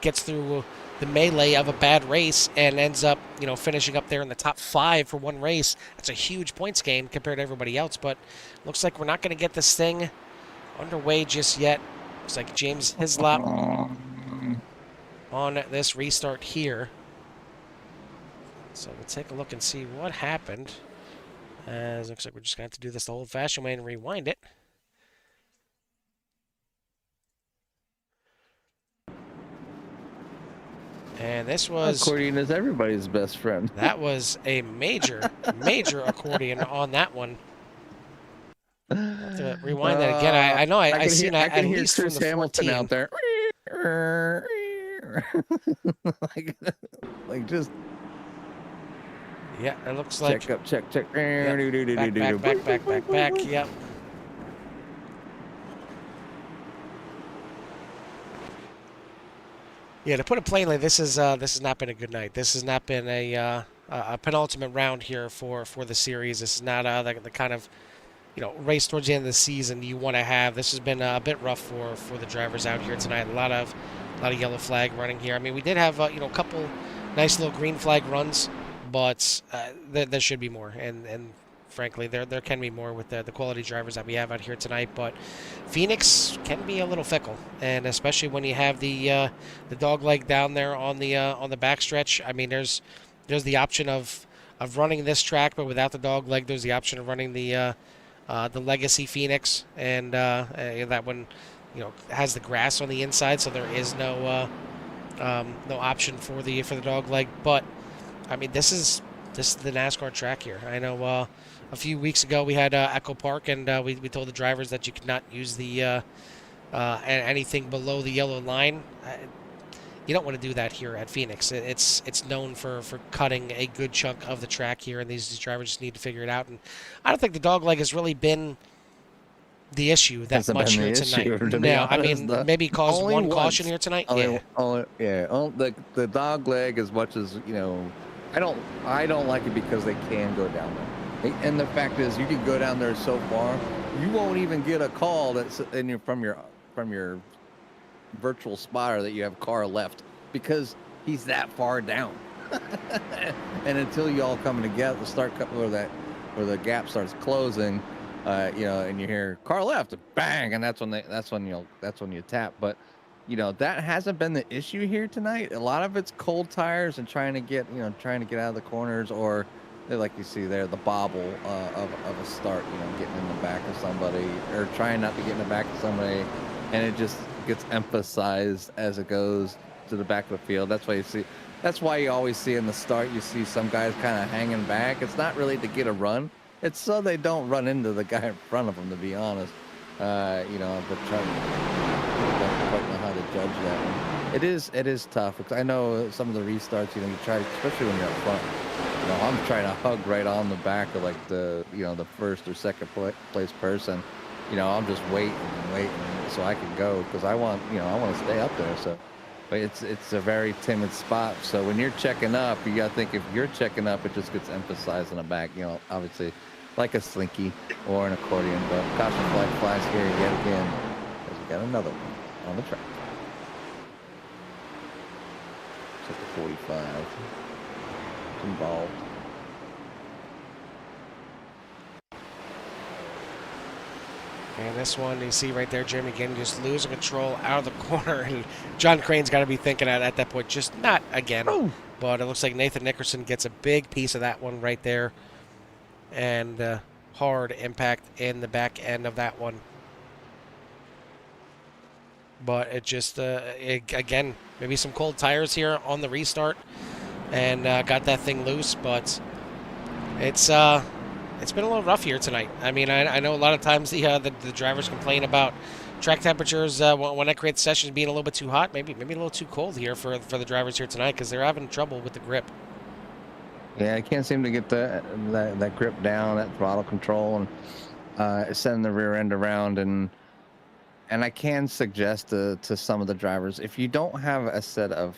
gets through the melee of a bad race and ends up finishing up there in the top 5 for one race. That's a huge points gain compared to everybody else, but looks like we're not going to get this thing underway just yet. Looks like James Hislop on this restart here. So we'll take a look and see what happened. It looks like we're just going to have to do this the old-fashioned way and rewind it. And this was... Accordion is everybody's best friend. That was a major, major accordion on that one. I'll have to rewind that again. I know I've seen at least from the 14. Out there. Just Yeah, it looks like. Check up, check. Yep. Back. Yep. Yeah, to put it plainly, this has not been a good night. This has not been a penultimate round here for the series. This is not the kind of race towards the end of the season you want to have. This has been a bit rough for the drivers out here tonight. A lot of yellow flag running here. I mean, we did have a couple nice little green flag runs, but there should be more. And frankly, there can be more with the quality drivers that we have out here tonight. But Phoenix can be a little fickle, and especially when you have the dog leg down there on the backstretch. I mean, there's the option of running this track, but without the dog leg, there's the option of running the Legacy Phoenix, and that one, has the grass on the inside, so there is no option for the dog leg. But I mean, this is the NASCAR track here. I know a few weeks ago we had Echo Park, and we told the drivers that you could not use the anything below the yellow line. You don't want to do that here at Phoenix. It's known for cutting a good chunk of the track here, and these drivers just need to figure it out. And I don't think the dog leg has really been the issue that Hasn't much been the here tonight. issue, to be No, I honest. mean maybe caused Only one once. caution here tonight. The dog leg, as much as I don't like it because they can go down there. And the fact is, you can go down there so far, you won't even get a call from your virtual spotter that you have car left, because he's that far down. And until you all come together, where the gap starts closing, and you hear car left, bang, and that's when you tap. But that hasn't been the issue here tonight. A lot of it's cold tires and trying to get out of the corners, or like you see there, the bobble of a start, getting in the back of somebody, or trying not to get in the back of somebody, and it just gets emphasized as it goes to the back of the field. That's why you always see in the start, you see some guys kind of hanging back. It's not really to get a run. It's so they don't run into the guy in front of them, to be honest. But don't quite know how to judge that one. It is tough, because I know some of the restarts, you try, especially when you're up front. I'm trying to hug right on the back of like the first or second place person. I'm just waiting so I can go, because I want to stay up there. So, but it's a very timid spot. So when you're checking up, you got to think, if you're checking up, it just gets emphasized in the back. Obviously, like a slinky or an accordion. But caution flag flies here yet again, because we got another one on the track. It's at the 45. It's involved. And this one, you see right there, Jimmy again just losing control out of the corner. And John Crane's got to be thinking at that point, just not again. Oh. But it looks like Nathan Nickerson gets a big piece of that one right there. And hard impact in the back end of that one. But it just, again, maybe some cold tires here on the restart. And got that thing loose. But it's been a little rough here tonight. I mean, I know a lot of times the drivers complain about track temperatures when I create sessions being a little bit too hot, maybe a little too cold here for the drivers here tonight, because they're having trouble with the grip. Yeah, I can't seem to get that grip down, that throttle control, and sending the rear end around. And I can suggest to some of the drivers, if you don't have a set of,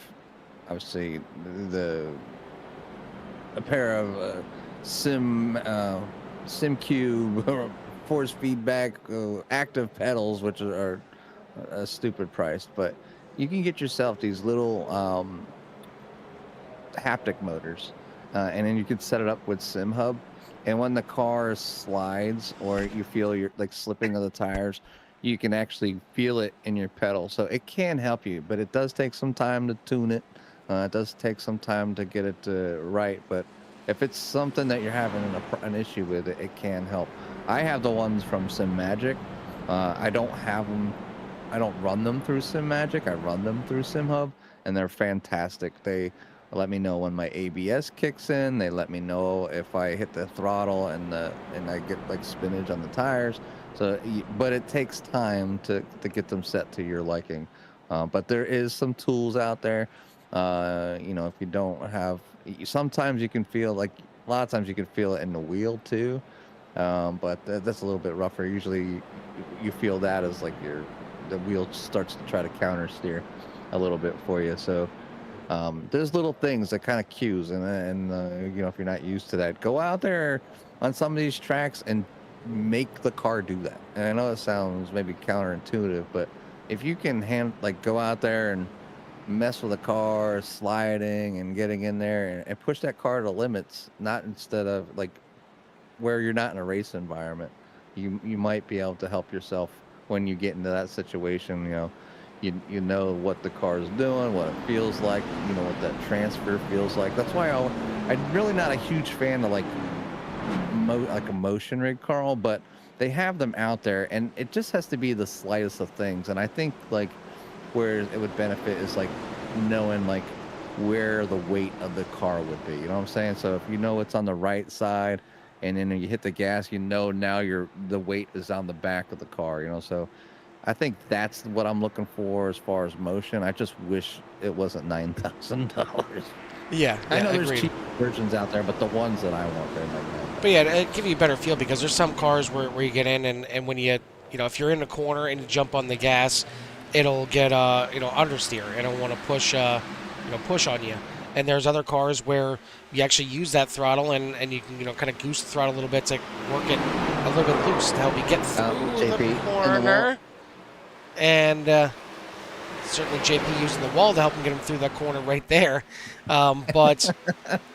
obviously, a pair of SimCube force feedback active pedals, which are a stupid price, but you can get yourself these little haptic motors, and then you can set it up with SimHub, and when the car slides or you feel you're like slipping of the tires, you can actually feel it in your pedal. So it can help you, but it does take some time to tune it. It does take some time to get it right, but if it's something that you're having an issue with, it can help. I have the ones from SimMagic. I don't have them. I don't run them through SimMagic. I run them through SimHub, and they're fantastic. They let me know when my ABS kicks in. They let me know if I hit the throttle and I get like spinach on the tires. So, but it takes time to get them set to your liking. But there is some tools out there. If you don't have, sometimes you can feel like A lot of times you can feel it in the wheel too, but that's a little bit rougher. Usually, you feel that as like the wheel starts to try to counter steer a little bit for you. So there's little things that kind of cues, and if you're not used to that, go out there on some of these tracks and make the car do that. And I know it sounds maybe counterintuitive, but if you can go out there and mess with a car, sliding and getting in there and push that car to limits, not instead of like where you're not in a race environment, you might be able to help yourself when you get into that situation. You know what the car is doing, what it feels like, what that transfer feels like. That's why I'm really not a huge fan of like a motion rig, Carl, but they have them out there, and it just has to be the slightest of things. And I think like where it would benefit is like knowing like where the weight of the car would be. You know what I'm saying? So if you know it's on the right side, and then you hit the gas, now the weight is on the back of the car. So I think that's what I'm looking for as far as motion. I just wish it wasn't $9,000. Yeah, I know there's agreed. cheap versions out there, but the ones that I want, they're like that. But yeah, it give you a better feel because there's some cars where you get in and when if you're in a corner and you jump on the gas, it'll get understeer and it'll want to push on you. And there's other cars where you actually use that throttle and you can kind of goose the throttle a little bit to work it a little bit loose to help you get through JP, the corner. And certainly JP using the wall to help him get him through that corner right there. But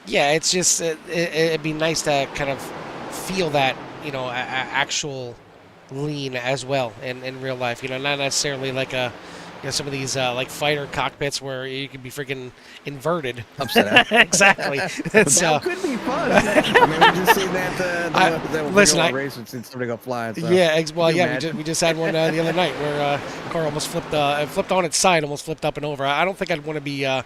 yeah, it's just it'd be nice to kind of feel that actual lean as well in real life. Not necessarily like some of these like fighter cockpits where you could be freaking inverted. Upside down. Exactly. That could be fun. I mean, we just seen that. Listen, race and seen somebody go flying. So. Yeah, we just had one the other night where a car almost flipped on its side, almost flipped up and over. I don't think I'd want to be. No,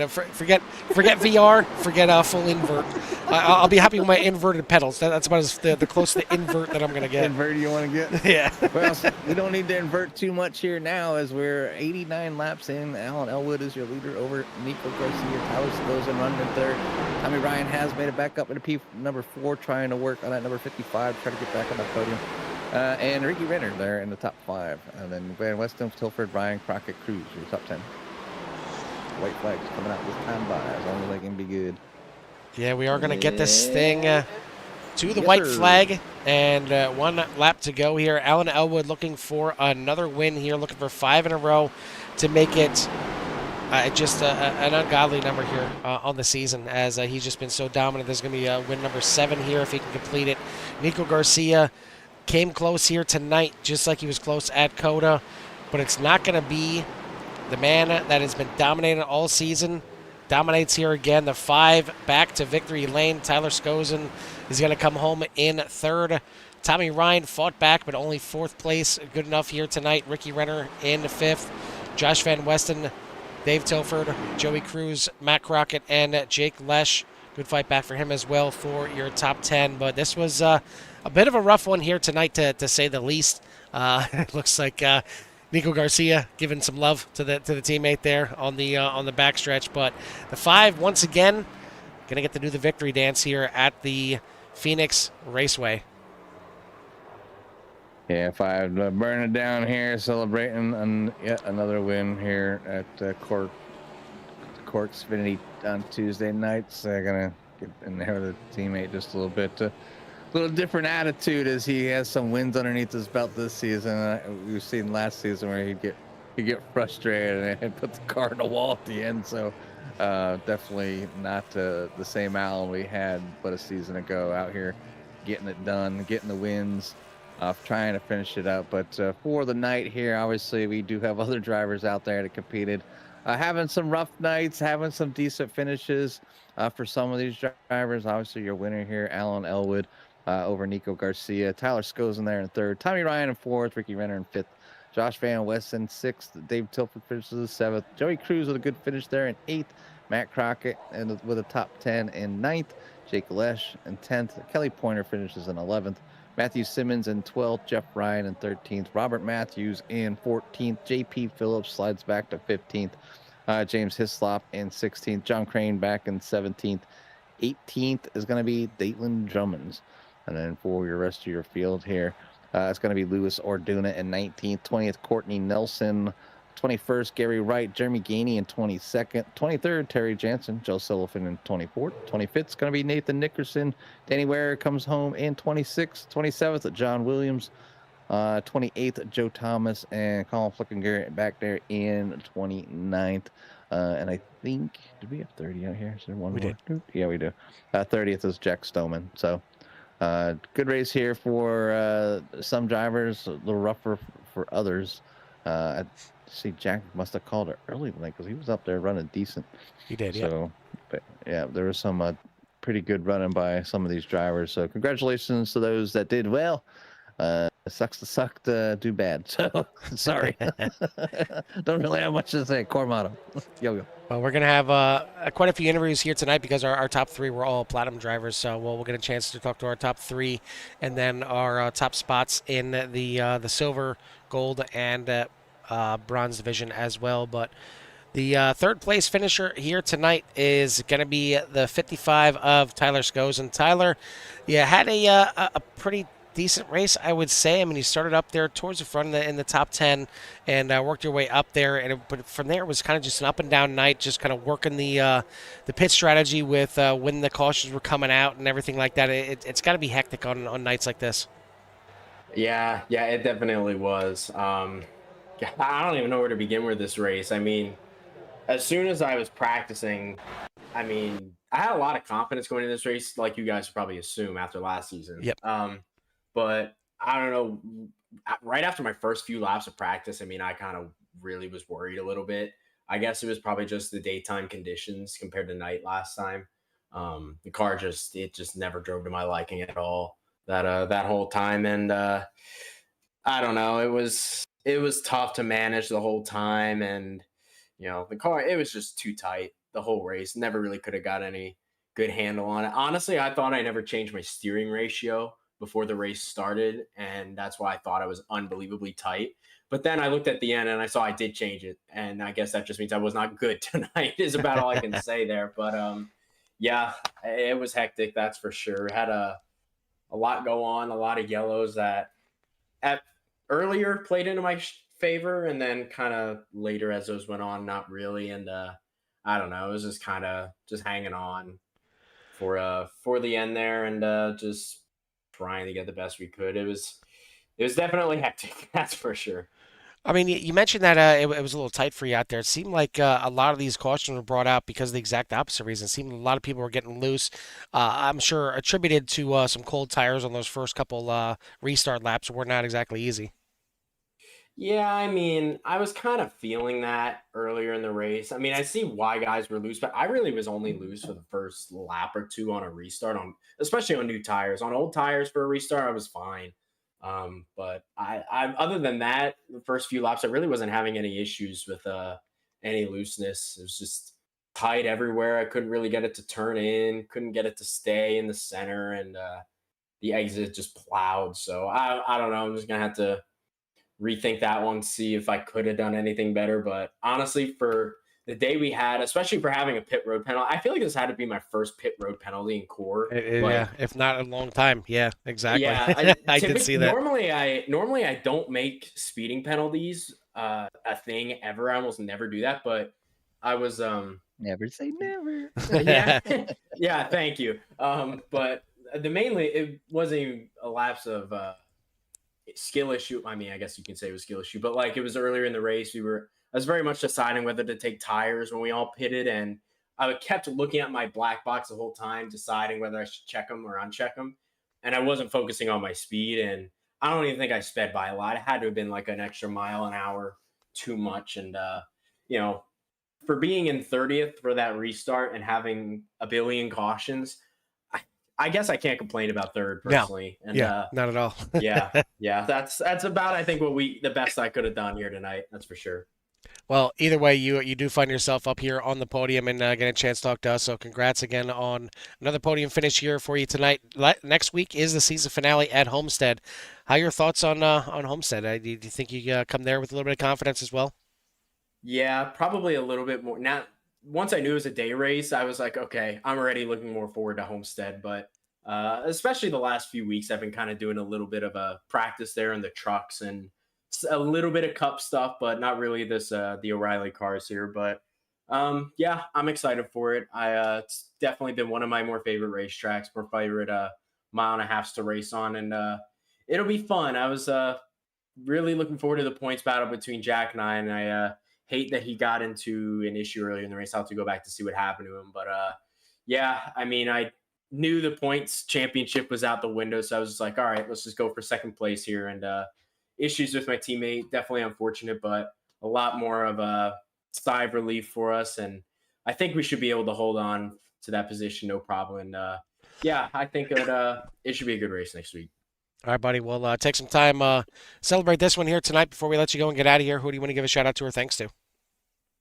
forget VR, forget full invert. I'll be happy with my inverted pedals. That's about the closest to invert that I'm gonna get. Invert you want to get? Yeah. Well, we don't need to invert too much here now, as we're 89 laps in. Alan Elwood is your leader over Nico Garcia. Tyler Scozen running in third. Tommy Ryan has made it back up into number 4, trying to work on that number 55, trying to get back on the podium. And Ricky Renner there in the top 5. And then Van Weston, Tilford, Ryan, Crockett, Cruz, your top 10. White flags coming out this time by, as long as they can be good. Yeah, we are going to get this thing to the white flag, and 1 lap to go here. Alan Elwood looking for another win here, looking for 5 in a row to make it just an ungodly number here on the season, as he's just been so dominant. There's going to be win number 7 here if he can complete it. Nico Garcia came close here tonight, just like he was close at COTA, but it's not going to be the man that has been dominating all season. Dominates here again. The 5 back to victory lane. Tyler Scozen is going to come home in 3rd. Tommy Ryan fought back, but only 4th place. Good enough here tonight. Ricky Renner in 5th. Josh Van Westen, Dave Tilford, Joey Cruz, Matt Crockett, and Jake Lesh. Good fight back for him as well for your top 10. But this was a bit of a rough one here tonight, to say the least. It looks like Nico Garcia giving some love to the teammate there on the backstretch, but the 5 once again gonna get to do the victory dance here at the Phoenix Raceway. Yeah, 5 burning down here, celebrating yet another win here at CORE Xfinity on Tuesday nights. They're gonna get in there with a teammate just a little bit. Little different attitude as he has some wins underneath his belt this season. We've seen last season where he'd get frustrated and put the car in the wall at the end. So definitely not the same Alan we had but a season ago out here getting it done, getting the wins, trying to finish it up. But for the night here, obviously we do have other drivers out there that competed, having some rough nights, having some decent finishes for some of these drivers. Obviously your winner here, Alan Elwood, over Nico Garcia. Tyler Scozen there in 3rd. Tommy Ryan in 4th. Ricky Renner in 5th. Josh Van Westen 6th. Dave Tilford finishes 7th. Joey Cruz with a good finish there in 8th. Matt Crockett with a top 10 in 9th. Jake Lesh in 10th. Kelly Pointer finishes in 11th. Matthew Simmons in 12th. Jeff Ryan in 13th. Robert Matthews in 14th. JP Phillips slides back to 15th. James Hislop in 16th. John Crane back in 17th. 18th is going to be Dayton Drummond's. And then for your rest of your field here, it's going to be Louis Orduna in 19th, 20th, Courtney Nelson, 21st, Gary Wright, Jeremy Gainey in 22nd, 23rd, Terry Jansen, Joe Sullivan in 24th, 25th is going to be Nathan Nickerson, Danny Ware comes home in 26th, 27th, John Williams, 28th, Joe Thomas, and Colin Flickinger back there in 29th. And I think, did we have 30 out here? Is there one We more? did. Yeah, we do. 30th is Jack Stoneman. So good race here for some drivers, a little rougher for others. I see Jack must have called it early because he was up there running decent. He did, yeah. So, but yeah, there was some pretty good running by some of these drivers. So congratulations to those that did well. It sucks to suck to do bad. So sorry. Don't really have much to say. Core motto. Yo. Well, we're going to have quite a few interviews here tonight because our top three were all platinum drivers. So we'll get a chance to talk to our top three and then our top spots in the silver, gold, and bronze division as well. But the third place finisher here tonight is going to be the 55 of Tyler Schoes. And Tyler, yeah, had a pretty decent race, I would say. I mean, you started up there towards the front in the top 10 and worked your way up there. But from there, it was kind of just an up and down night, just kind of working the pit strategy with when the cautions were coming out and everything like that. It's got to be hectic on nights like this. Yeah, it definitely was. Yeah, I don't even know where to begin with this race. I mean, as soon as I was practicing, I mean, I had a lot of confidence going into this race, like you guys probably assume after last season. Yep. But I don't know. Right after my first few laps of practice, I mean, I kind of really was worried a little bit. I guess it was probably just the daytime conditions compared to night last time. The car just never drove to my liking at all that whole time, and I don't know. It was tough to manage the whole time, and the car, it was just too tight the whole race. Never really could have got any good handle on it. Honestly, I thought I never changed my steering ratio before the race started, and that's why I thought I was unbelievably tight. But then I looked at the end and I saw I did change it, and I guess that just means I was not good tonight. Is about all I can say there. But yeah, it was hectic, that's for sure. Had a lot go on, a lot of yellows that at earlier played into my favor, and then kind of later as those went on, not really. And I don't know, it was just kind of just hanging on for the end there, and just trying to get the best we could. It was definitely hectic, that's for sure. I mean, you mentioned that it was a little tight for you out there. It seemed like a lot of these cautions were brought out because of the exact opposite reason. It seemed a lot of people were getting loose. I'm sure attributed to some cold tires on those first couple restart laps were not exactly easy. Yeah, I mean, I was kind of feeling that earlier in the race. I mean, I see why guys were loose, but I really was only loose for the first lap or two on a restart, on especially on new tires. On old tires for a restart, I was fine. But I other than that, the first few laps, I really wasn't having any issues with any looseness. It was just tight everywhere. I couldn't really get it to turn in, couldn't get it to stay in the center, and the exit just plowed. So I don't know. I'm just gonna have to rethink that one, see if I could have done anything better. But honestly, for the day we had, especially for having a pit road penalty, I feel like this had to be my first pit road penalty in core. Yeah, Like, if not a long time. Yeah, exactly. yeah, I did see that. normally I don't make speeding penalties a thing ever. I almost never do that, but I was Never say never. yeah, yeah, thank you. But the mainly it wasn't even a lapse of skill issue. I mean, I guess you can say it was skill issue, but like it was earlier in the race. I was very much deciding whether to take tires when we all pitted, and I kept looking at my black box the whole time, deciding whether I should check them or uncheck them. And I wasn't focusing on my speed, and I don't even think I sped by a lot. It had to have been like an extra mile an hour too much, and you know, for being in 30th for that restart and having a billion cautions, I guess I can't complain about third No. personally. And Yeah, not at all. yeah, that's about I think the best I could have done here tonight. That's for sure. Well, either way, you do find yourself up here on the podium and get a chance to talk to us. So congrats again on another podium finish here for you tonight. Next week is the season finale at Homestead. How are your thoughts on Homestead? Do you think you come there with a little bit of confidence as well? Yeah, probably a little bit more. Not once I knew it was a day race, I was like, okay, I'm already looking more forward to Homestead. But especially the last few weeks, I've been kind of doing a little bit of a practice there in the trucks and a little bit of cup stuff, but not really this the O'Reilly cars here. But yeah, I'm excited for it. It's definitely been one of my more favorite racetracks, more favorite mile and a half to race on, and it'll be fun. I was really looking forward to the points battle between Jack and I hate that he got into an issue earlier in the race. I'll have to go back to see what happened to him. But yeah, I mean, I knew the points championship was out the window, so I was just like, all right, let's just go for second place here. And issues with my teammate, definitely unfortunate, but a lot more of a sigh of relief for us. And I think we should be able to hold on to that position, no problem. And yeah, I think it should be a good race next week. All right, buddy. We'll take some time, celebrate this one here tonight before we let you go and get out of here. Who do you want to give a shout out to or thanks to?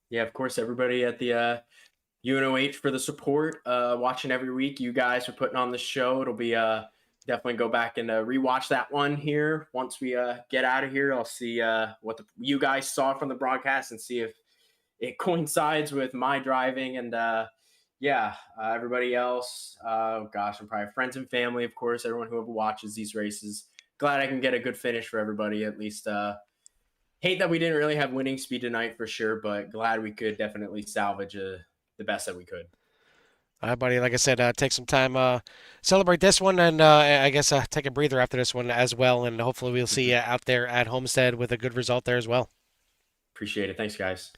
Yeah, of course, everybody at the UNOH for the support, watching every week. You guys are putting on the show. It'll be definitely go back and rewatch that one here. Once we get out of here, I'll see what you guys saw from the broadcast and see if it coincides with my driving. And yeah, everybody else, gosh, I'm probably friends and family, of course, everyone who watches these races. Glad I can get a good finish for everybody, at least. Hate that we didn't really have winning speed tonight for sure, but glad we could definitely salvage the best that we could. All right, buddy. Like I said, take some time, celebrate this one, and I guess take a breather after this one as well. And hopefully, we'll see you out there at Homestead with a good result there as well. Appreciate it. Thanks, guys.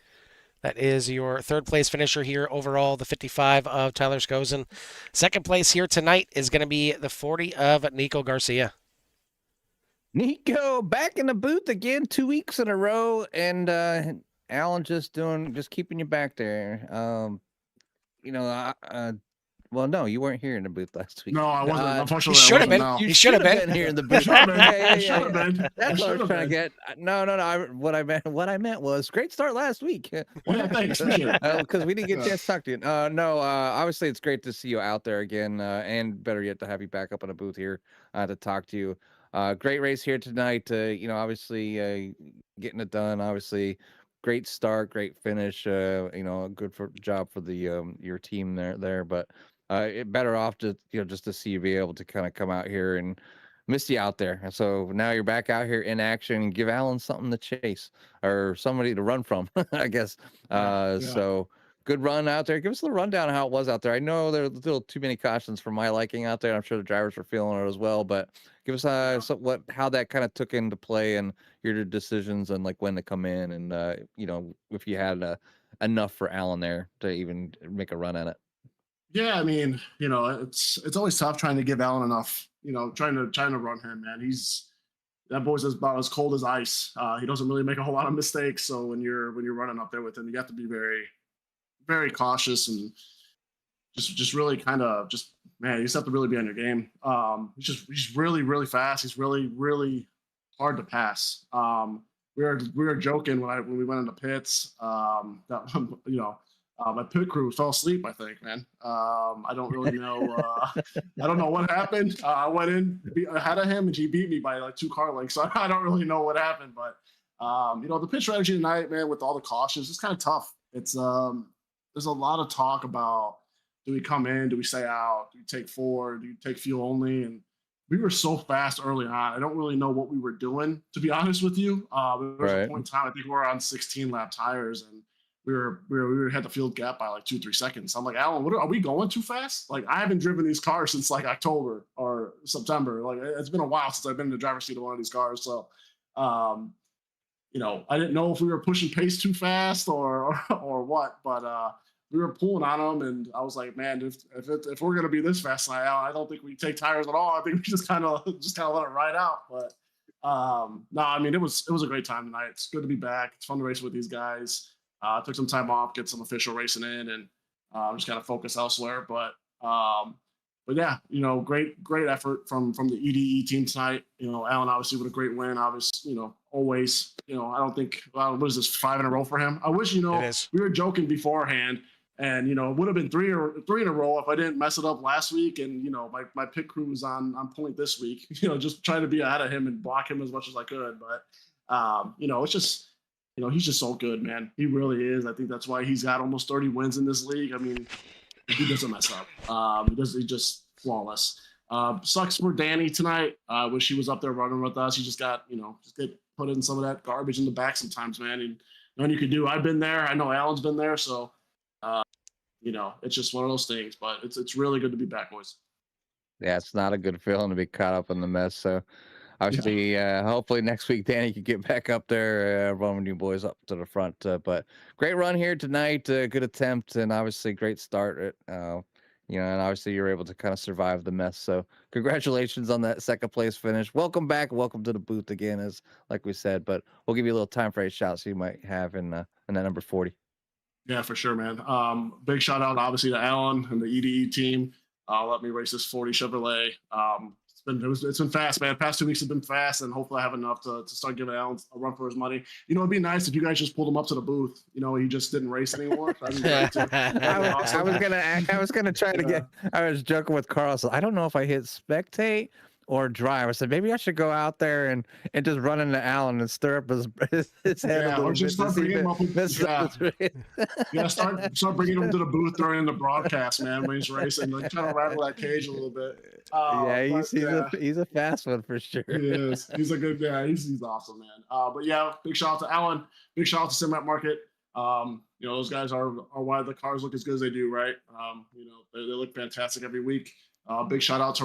That is your third place finisher here overall, the 55 of Tyler Skozen. Second place here tonight is going to be the 40 of Nico Garcia. Nico back in the booth again, 2 weeks in a row, and Alan just keeping you back there. Well, no, you weren't here in the booth last week. No, I wasn't. Unfortunately, You should have I been. wasn't, no. You should have been here in the booth. Should have been. Yeah, Should have been. That's what I was Should've trying to been. get. No. What I meant was great start last week. Yeah, thanks. Appreciate it. Because we didn't get a chance to talk to you. No, obviously it's great to see you out there again, and better yet to have you back up in a booth here to talk to you. Great race here tonight. Obviously getting it done. Obviously, great start, great finish. Good job for the your team there. But better off to just to see you be able to kind of come out here and miss you out there. So now you're back out here in action and give Alan something to chase or somebody to run from, I guess. Yeah. So good run out there. Give us a little rundown of how it was out there. I know there were still too many cautions for my liking out there. I'm sure the drivers were feeling it as well, but give us how that kind of took into play and your decisions and like when to come in and if you had enough for Alan there to even make a run at it. Yeah, I mean, it's always tough trying to give Alan enough. Trying to run him, man. That boy's about as cold as ice. He doesn't really make a whole lot of mistakes. So when you're running up there with him, you have to be very, very cautious and just really kind of man, you just have to really be on your game. He's really, really fast. He's really, really hard to pass. We were joking when we went into pits. That my pit crew fell asleep, I think, man. I don't really know. I don't know what happened. I went in ahead of him, and he beat me by like 2 car lengths. So I don't really know what happened. But, the pit strategy tonight, man, with all the cautions, it's kind of tough. It's there's a lot of talk about, do we come in? Do we stay out? Do we take 4? Do you take fuel only? And we were so fast early on. I don't really know what we were doing, to be honest with you. There was a point in time, I think we were on 16 lap tires, and we had the field gap by like 2-3 seconds. I'm like, Alan, are we going too fast? Like, I haven't driven these cars since like October or September. Like, it's been a while since I've been in the driver's seat of one of these cars. So, I didn't know if we were pushing pace too fast or what, but we were pulling on them, and I was like, man, if we're gonna be this fast tonight, I don't think we take tires at all. I think we just kind of let it ride out. But no, I mean, it was a great time tonight. It's good to be back. It's fun to race with these guys. Took some time off, get some official racing in, and just kind of focus elsewhere. But yeah, great effort from the EDE team tonight. Alan obviously with a great win. Obviously, always. I don't think what is this, 5 in a row for him? I wish we were joking beforehand, and it would have been 3 in a row if I didn't mess it up last week. And my pit crew was on point this week. Just trying to be ahead of him and block him as much as I could. But it's just. he's just so good, man. He really is. I think that's why he's got almost 30 wins in this league. I mean, he doesn't mess up. He's just flawless. Sucks for Danny tonight. I wish he was up there running with us. He just got, just get put in some of that garbage in the back sometimes, man. And nothing you can do. I've been there. I know Alan's been there. So, it's just one of those things. But it's really good to be back, boys. Yeah, it's not a good feeling to be caught up in the mess. So obviously, hopefully next week Danny can get back up there, running you boys up to the front. But great run here tonight, good attempt, and obviously great start. And obviously you're able to kind of survive the mess. So congratulations on that second place finish. Welcome back. Welcome to the booth again, as like we said. But we'll give you a little time for a shout so you might have in that number 40. Yeah, for sure, man. Big shout out, obviously, to Alan and the EDE team. Let me race this 40 Chevrolet. It's been fast, man. Past 2 weeks have been fast, and hopefully I have enough to start giving Alan a run for his money. It'd be nice if you guys just pulled him up to the booth. He just didn't race anymore. I was joking with Carl. So I don't know if I hit spectate or drive. I said maybe I should go out there and just run into Alan and stir up his head a little or just bit. start bringing him up. Start bringing him to the booth during the broadcast, man. When he's racing, trying to rattle that cage a little bit. He's a fast one for sure. He is. He's a good guy. He's awesome, man. But yeah, big shout out to Alan. Big shout out to Simrat Market. Those guys are why the cars look as good as they do, right? They look fantastic every week. Big shout out to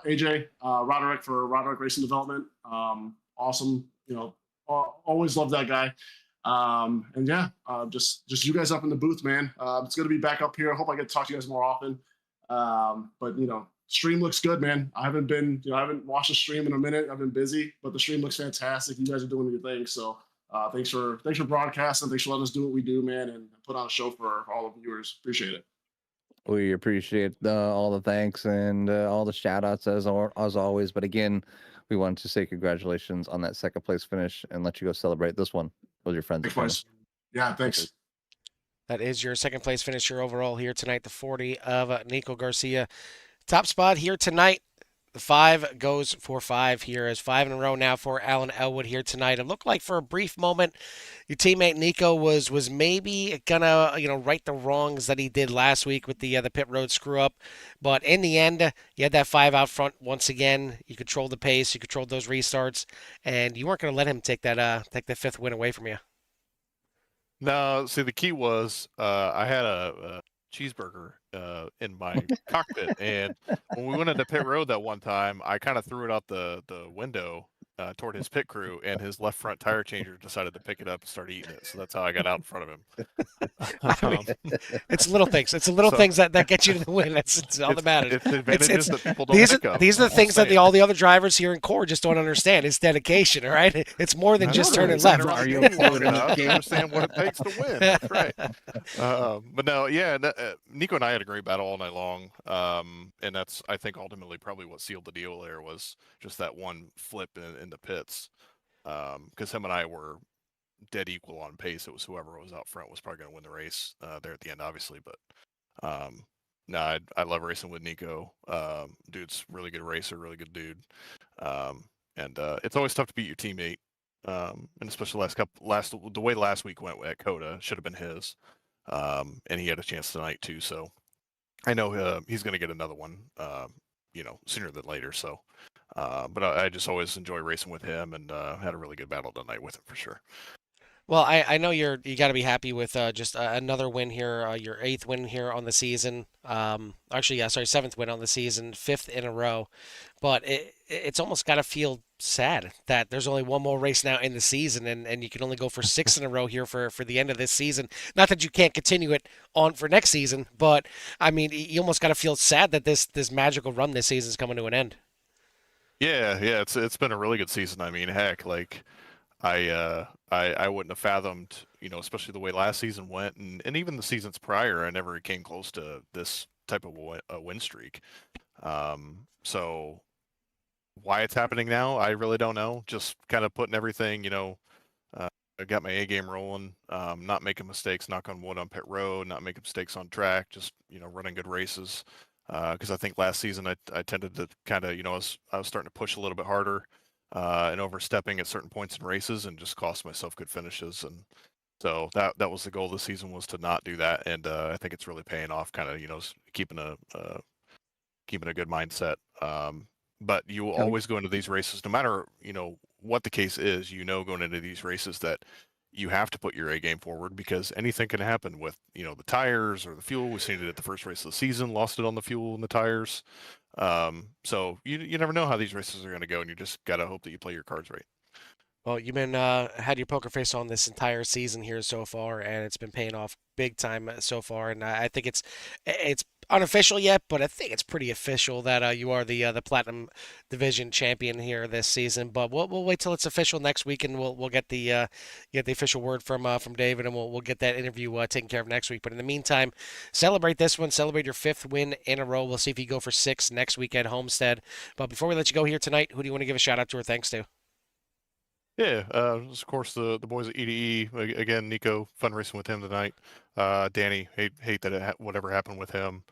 AJ Roderick for Roderick Racing Development. Awesome. Always love that guy. Just you guys up in the booth, man. It's good to be back up here. I hope I get to talk to you guys more often. But stream looks good, man. I haven't watched the stream in a minute. I've been busy, but the stream looks fantastic. You guys are doing your thing. So thanks for broadcasting. Thanks for letting us do what we do, man, and put on a show for all the viewers. Appreciate it. We appreciate all the thanks and all the shout outs as always. But again, we wanted to say congratulations on that second place finish and let you go celebrate this one with your friends. Thanks. Yeah, thanks. That is your second place finisher overall here tonight, the 40 of Nico Garcia. Top spot here tonight. The 5 goes for 5 here, as 5 in a row now for Alan Elwood here tonight. It looked like for a brief moment your teammate Nico was maybe gonna right the wrongs that he did last week with the pit road screw up, but in the end you had that 5 out front once again. You controlled the pace, you controlled those restarts, and you weren't gonna let him take that 5th win away from you. No, see, the key was I had a cheeseburger in my cockpit, and when we went into pit road that one time, I kind of threw it out the window toward his pit crew, and his left front tire changer decided to pick it up and start eating it. So that's how I got out in front of him. It's little things. It's the little things that get you to the win. It's all that matters. It's the advantages that people don't think of. These are the things that all the other drivers here in CORE just don't understand. It's dedication, all right? It's more than just turning left. Are you understand what it takes to win? That's right. But no, yeah, Nico and I had a great battle all night long, and that's, I think, ultimately probably what sealed the deal there was just that one flip in the pits, because him and I were dead equal on pace. It was whoever was out front was probably going to win the race there at the end, obviously. But no, I love racing with Nico. Dude's really good racer, really good dude, and it's always tough to beat your teammate, and especially the way last week went at COTA should have been his, and he had a chance tonight too. So I know he's going to get another one, sooner than later. So. But I just always enjoy racing with him, and had a really good battle tonight with him for sure. Well, I know you got to be happy with just another win here, your 8th win here on the season. Actually, 7th win on the season, 5th in a row. But it's almost got to feel sad that there's only one more race now in the season, and you can only go for 6 in a row here for the end of this season. Not that you can't continue it on for next season, but I mean, you almost got to feel sad that this magical run this season is coming to an end. Yeah, it's been a really good season. I mean, heck, like I wouldn't have fathomed, especially the way last season went, and even the seasons prior, I never came close to this type of a win streak. So why it's happening now, I really don't know. Just kind of putting everything, I got my A game rolling, not making mistakes, knock on wood on pit road, not making mistakes on track, just running good races. Because I think last season I tended to kind of, I was starting to push a little bit harder, and overstepping at certain points in races and just cost myself good finishes. And so that was the goal this season, was to not do that. And I think it's really paying off, kind of, keeping a good mindset. But you will Oh, always go into these races, no matter, what the case is, going into these races that you have to put your A game forward, because anything can happen with, the tires or the fuel. We've seen it at the first race of the season, lost it on the fuel and the tires. So you never know how these races are going to go, and you just got to hope that you play your cards right. Well, you've been had your poker face on this entire season here so far, and it's been paying off big time so far. And I think it's unofficial yet, but I think it's pretty official that you are the Platinum Division champion here this season. But we'll wait till it's official next week, and we'll get the official word from David, and we'll get that interview taken care of next week. But in the meantime, celebrate this one, celebrate your 5th win in a row. We'll see if you go for 6 next week at Homestead. But before we let you go here tonight, who do you want to give a shout out to or thanks to? Yeah, of course the boys at EDE again. Nico, fun racing with him tonight. Danny, hate that whatever happened with him.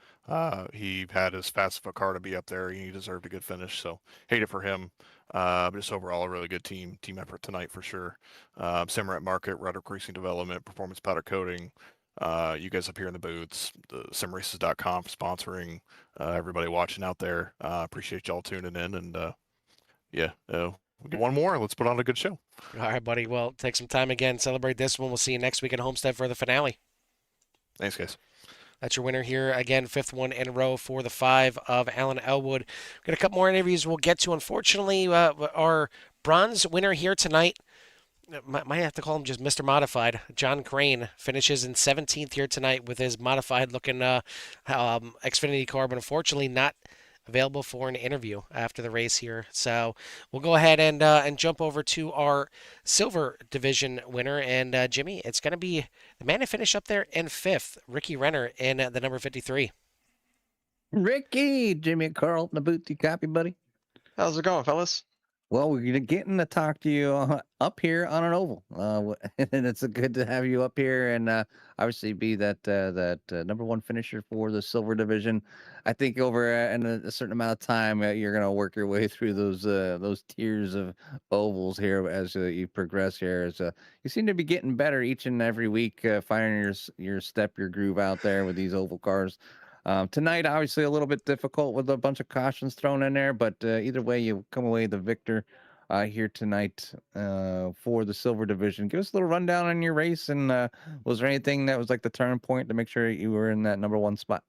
He had as fast of a car to be up there. He deserved a good finish, so hate it for him. But just overall a really good team effort tonight for sure. Simrat Market, Rudder Racing Development, Performance Powder Coating. You guys up here in the booths, the simraces.com sponsoring, everybody watching out there. Appreciate y'all tuning in, and yeah, we'll get one more and let's put on a good show. All right, buddy. Well, take some time again. Celebrate this one. We'll see you next week at Homestead for the finale. Thanks, guys. That's your winner here. Again, 5th one in a row for the 5 of Alan Elwood. We've got a couple more interviews we'll get to. Unfortunately, our bronze winner here tonight, might have to call him just Mr. Modified. John Crane finishes in 17th here tonight with his modified looking Xfinity car, but unfortunately not available for an interview after the race here. So we'll go ahead and jump over to our silver division winner. And Jimmy, it's going to be the man who finished up there in 5th, Ricky Renner in the number 53. Ricky, Jimmy and Carl in the booth. You copy, buddy? How's it going, fellas? Well, we're getting to talk to you up here on an oval, and it's good to have you up here, and obviously be that number 1 finisher for the silver division. I think over in a certain amount of time, you're gonna work your way through those tiers of ovals here as you progress here. As you seem to be getting better each and every week, finding your step, your groove out there with these oval cars. Tonight, obviously, a little bit difficult with a bunch of cautions thrown in there, but either way, you come away the victor here tonight for the silver division. Give us a little rundown on your race, and was there anything that was like the turning point to make sure you were in that number 1 spot?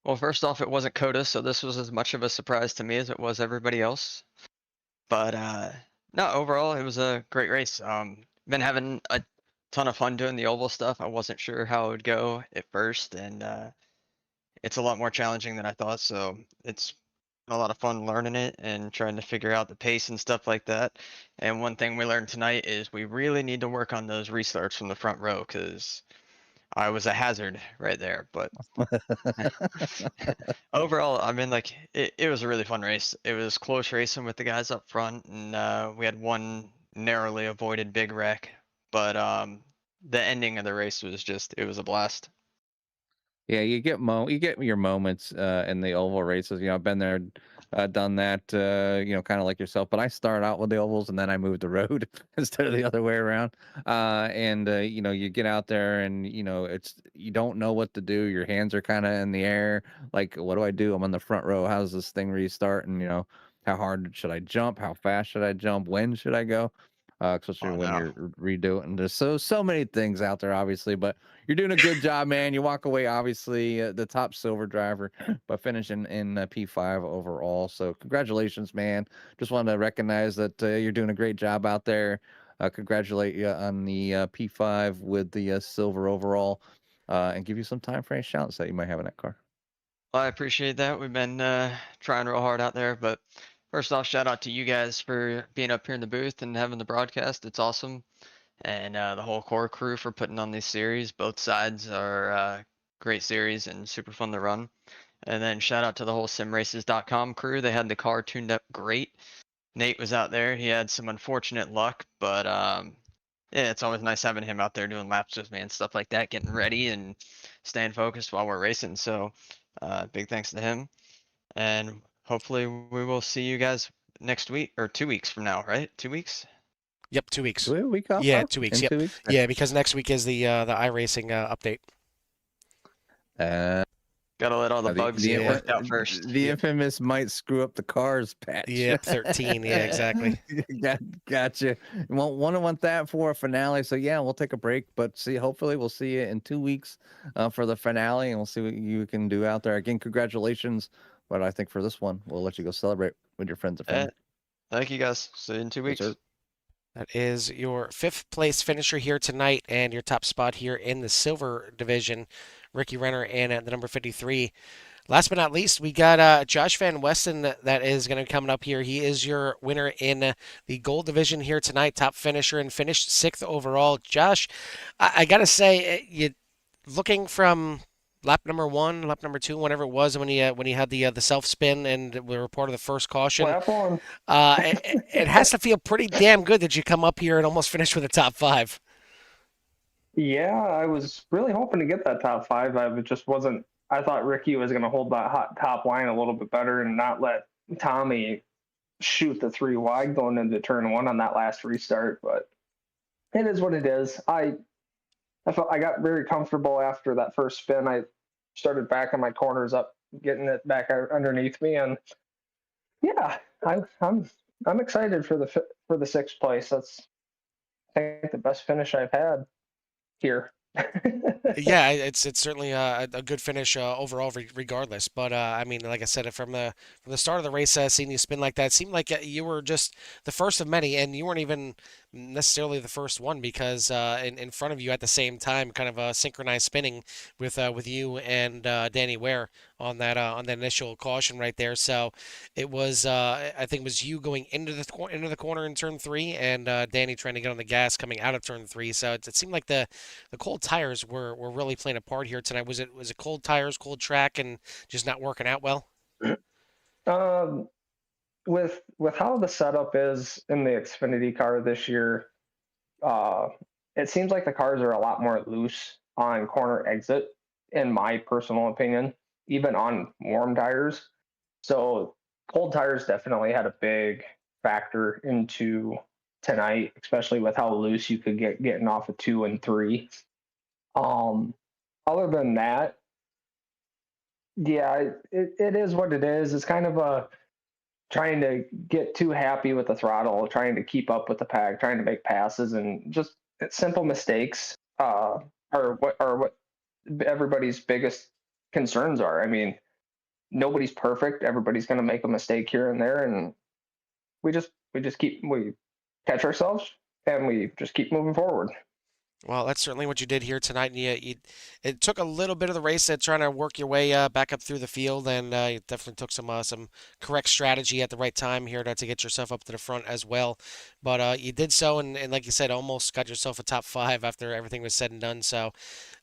Well, first off, it wasn't COTA, so this was as much of a surprise to me as it was everybody else. But no, overall, it was a great race. Been having a ton of fun doing the oval stuff. I wasn't sure how it would go at first, and it's a lot more challenging than I thought. So it's been a lot of fun learning it and trying to figure out the pace and stuff like that. And one thing we learned tonight is we really need to work on those restarts from the front row, because I was a hazard right there. But overall, I mean, like it was a really fun race. It was close racing with the guys up front, and we had one narrowly avoided big wreck. But the ending of the race was it was a blast. Yeah, you get your moments in the oval races. I've been there, done that. Kind of like yourself. But I start out with the ovals and then I move the road instead of the other way around. And you get out there and you don't know what to do. Your hands are kind of in the air. Like, what do I do? I'm on the front row. How does this thing restart? And how hard should I jump? How fast should I jump? When should I go? Especially when no. you're redoing. There's so many things out there, obviously, but you're doing a good job, man. You walk away, obviously, the top silver driver, but finishing in P5 overall. So congratulations, man. Just wanted to recognize that you're doing a great job out there. Congratulate you on the P5 with the silver overall, and give you some time for any shouts that you might have in that car. Well, I appreciate that. We've been trying real hard out there, but first off, shout out to you guys for being up here in the booth and having the broadcast. It's awesome. And the whole core crew for putting on these series. Both sides are great series and super fun to run. And then shout out to the whole simraces.com crew. They had the car tuned up great. Nate was out there. He had some unfortunate luck, but yeah, it's always nice having him out there doing laps with me and stuff like that, getting ready and staying focused while we're racing. So big thanks to him. And hopefully we will see you guys next week or 2 weeks from now, right? 2 weeks? Yep, 2 weeks. Do we have a week off? Yeah, now? 2 weeks. In Yep. 2 weeks? Yeah, because next week is the iRacing update. Gotta let all the bugs get worked out first. The infamous might screw up the cars patch. Yep, 13. Yeah, exactly. Gotcha. Want that for a finale. So yeah, we'll take a break, but hopefully we'll see you in 2 weeks for the finale, and we'll see what you can do out there. Again, congratulations. But I think for this one, we'll let you go celebrate with your friends and family. Thank you guys. See you in 2 weeks. sir. That is your 5th place finisher here tonight and your top spot here in the silver division, Ricky Renner in at the number 53. Last but not least, we got Josh Van Westen that is going to be coming up here. He is your winner in the gold division here tonight, top finisher, and finished 6th overall. Josh, I got to say, you looking from lap number 1, lap number 2, whatever it was, when he had the self spin and we reported the first caution. Lap 1. It has to feel pretty damn good that you come up here and almost finish with a top 5. Yeah, I was really hoping to get that top 5. Just wasn't. I thought Ricky was going to hold that hot top line a little bit better and not let Tommy shoot the 3 wide going into turn 1 on that last restart. But it is what it is. I felt I got very comfortable after that first spin. I started backing my corners up, getting it back underneath me, and yeah, I'm excited for the 6th place. That's, I think, the best finish I've had here. Yeah, it's certainly a good finish overall, regardless. But I mean, like I said, from the start of the race, seeing you spin like that, it seemed like you were just the first of many, and you weren't even necessarily the first one because in front of you at the same time, kind of synchronized spinning with you and Danny Ware on that initial caution right there. So it was I think it was you going into the corner in turn 3, and Danny trying to get on the gas coming out of turn 3. So it seemed like the cold tires were really playing a part here tonight. Was it cold tires, cold track, and just not working out well? With how the setup is in the Xfinity car this year, it seems like the cars are a lot more loose on corner exit, in my personal opinion, even on warm tires. So cold tires definitely had a big factor into tonight, especially with how loose you could get getting off of 2 and 3. Other than that, yeah, it is what it is. It's kind of a trying to get too happy with the throttle, trying to keep up with the pack, trying to make passes, and just simple mistakes are what everybody's biggest concerns are. I mean, nobody's perfect. Everybody's going to make a mistake here and there, and we catch ourselves and we just keep moving forward. Well, that's certainly what you did here tonight. And it took a little bit of the race trying to work your way back up through the field, and you definitely took some correct strategy at the right time here to get yourself up to the front as well. But you did so, and like you said, almost got yourself a top 5 after everything was said and done. So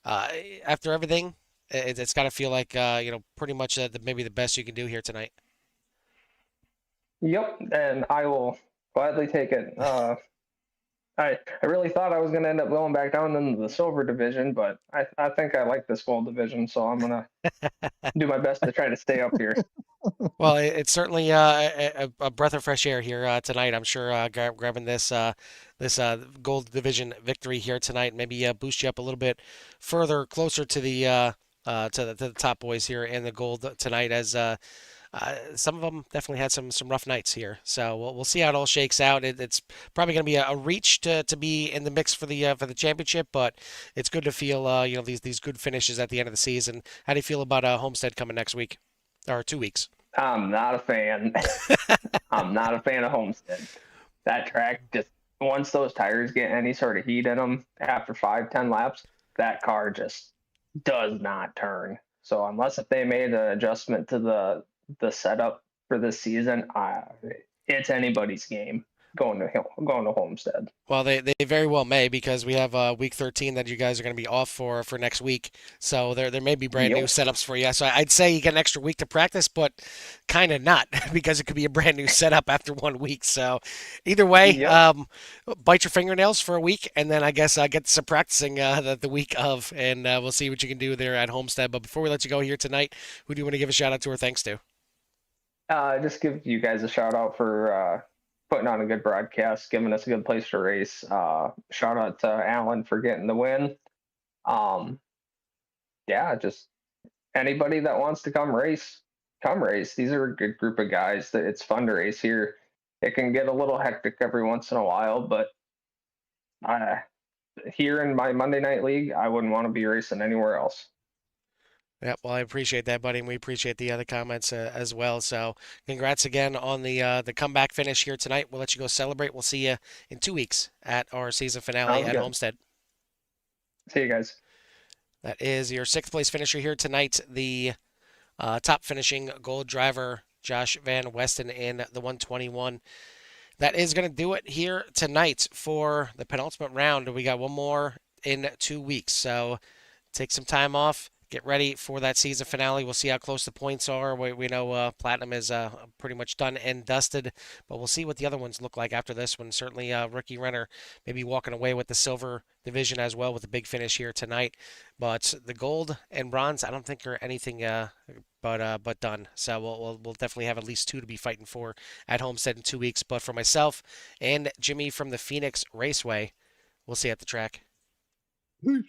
after everything, it's got to feel like pretty much maybe the best you can do here tonight. Yep, and I will gladly take it. I really thought I was going to end up going back down into the silver division, but I think I like this gold division, so I'm going to do my best to try to stay up here. Well, it's certainly a breath of fresh air here tonight. I'm sure grabbing this gold division victory here tonight maybe boost you up a little bit further, closer to the to the top boys here in the gold tonight, as some of them definitely had some rough nights here. So we'll see how it all shakes out. It's probably going to be a reach to be in the mix for the championship, but it's good to feel these good finishes at the end of the season. How do you feel about Homestead coming next week or 2 weeks? I'm not a fan. I'm not a fan of Homestead. That track, just once those tires get any sort of heat in them after 5-10 laps, that car just does not turn. So unless if they made an adjustment to the setup for this season, it's anybody's game going to Homestead. Well, they very well may, because we have week 13 that you guys are going to be off for next week. So there may be brand new setups for you. So I'd say you get an extra week to practice, but kind of not, because it could be a brand new setup after 1 week. So either way, bite your fingernails for a week, and then I guess get some practicing the week of, and we'll see what you can do there at Homestead. But before we let you go here tonight, who do you want to give a shout out to or thanks to? Just give you guys a shout out for putting on a good broadcast, giving us a good place to race. Shout out to Alan for getting the win. Yeah, just anybody that wants to come race, come race. These are a good group of guys. That it's fun to race here. It can get a little hectic every once in a while, but here in my Monday Night League, I wouldn't want to be racing anywhere else. Yeah, well, I appreciate that, buddy, and we appreciate the other comments as well. So, congrats again on the comeback finish here tonight. We'll let you go celebrate. We'll see you in 2 weeks at our season finale Sounds at good. Homestead. See you guys. That is your 6th place finisher here tonight, the top finishing gold driver, Josh Van Westen, in the 121. That is going to do it here tonight for the penultimate round. We got one more in 2 weeks, so take some time off. Get ready for that season finale. We'll see how close the points are. We know Platinum is pretty much done and dusted, but we'll see what the other ones look like after this one. Certainly, Rookie Renner maybe walking away with the silver division as well with a big finish here tonight. But the gold and bronze, I don't think are anything but done. So we'll definitely have at least 2 to be fighting for at Homestead in 2 weeks. But for myself and Jimmy from the Phoenix Raceway, we'll see you at the track. Peace.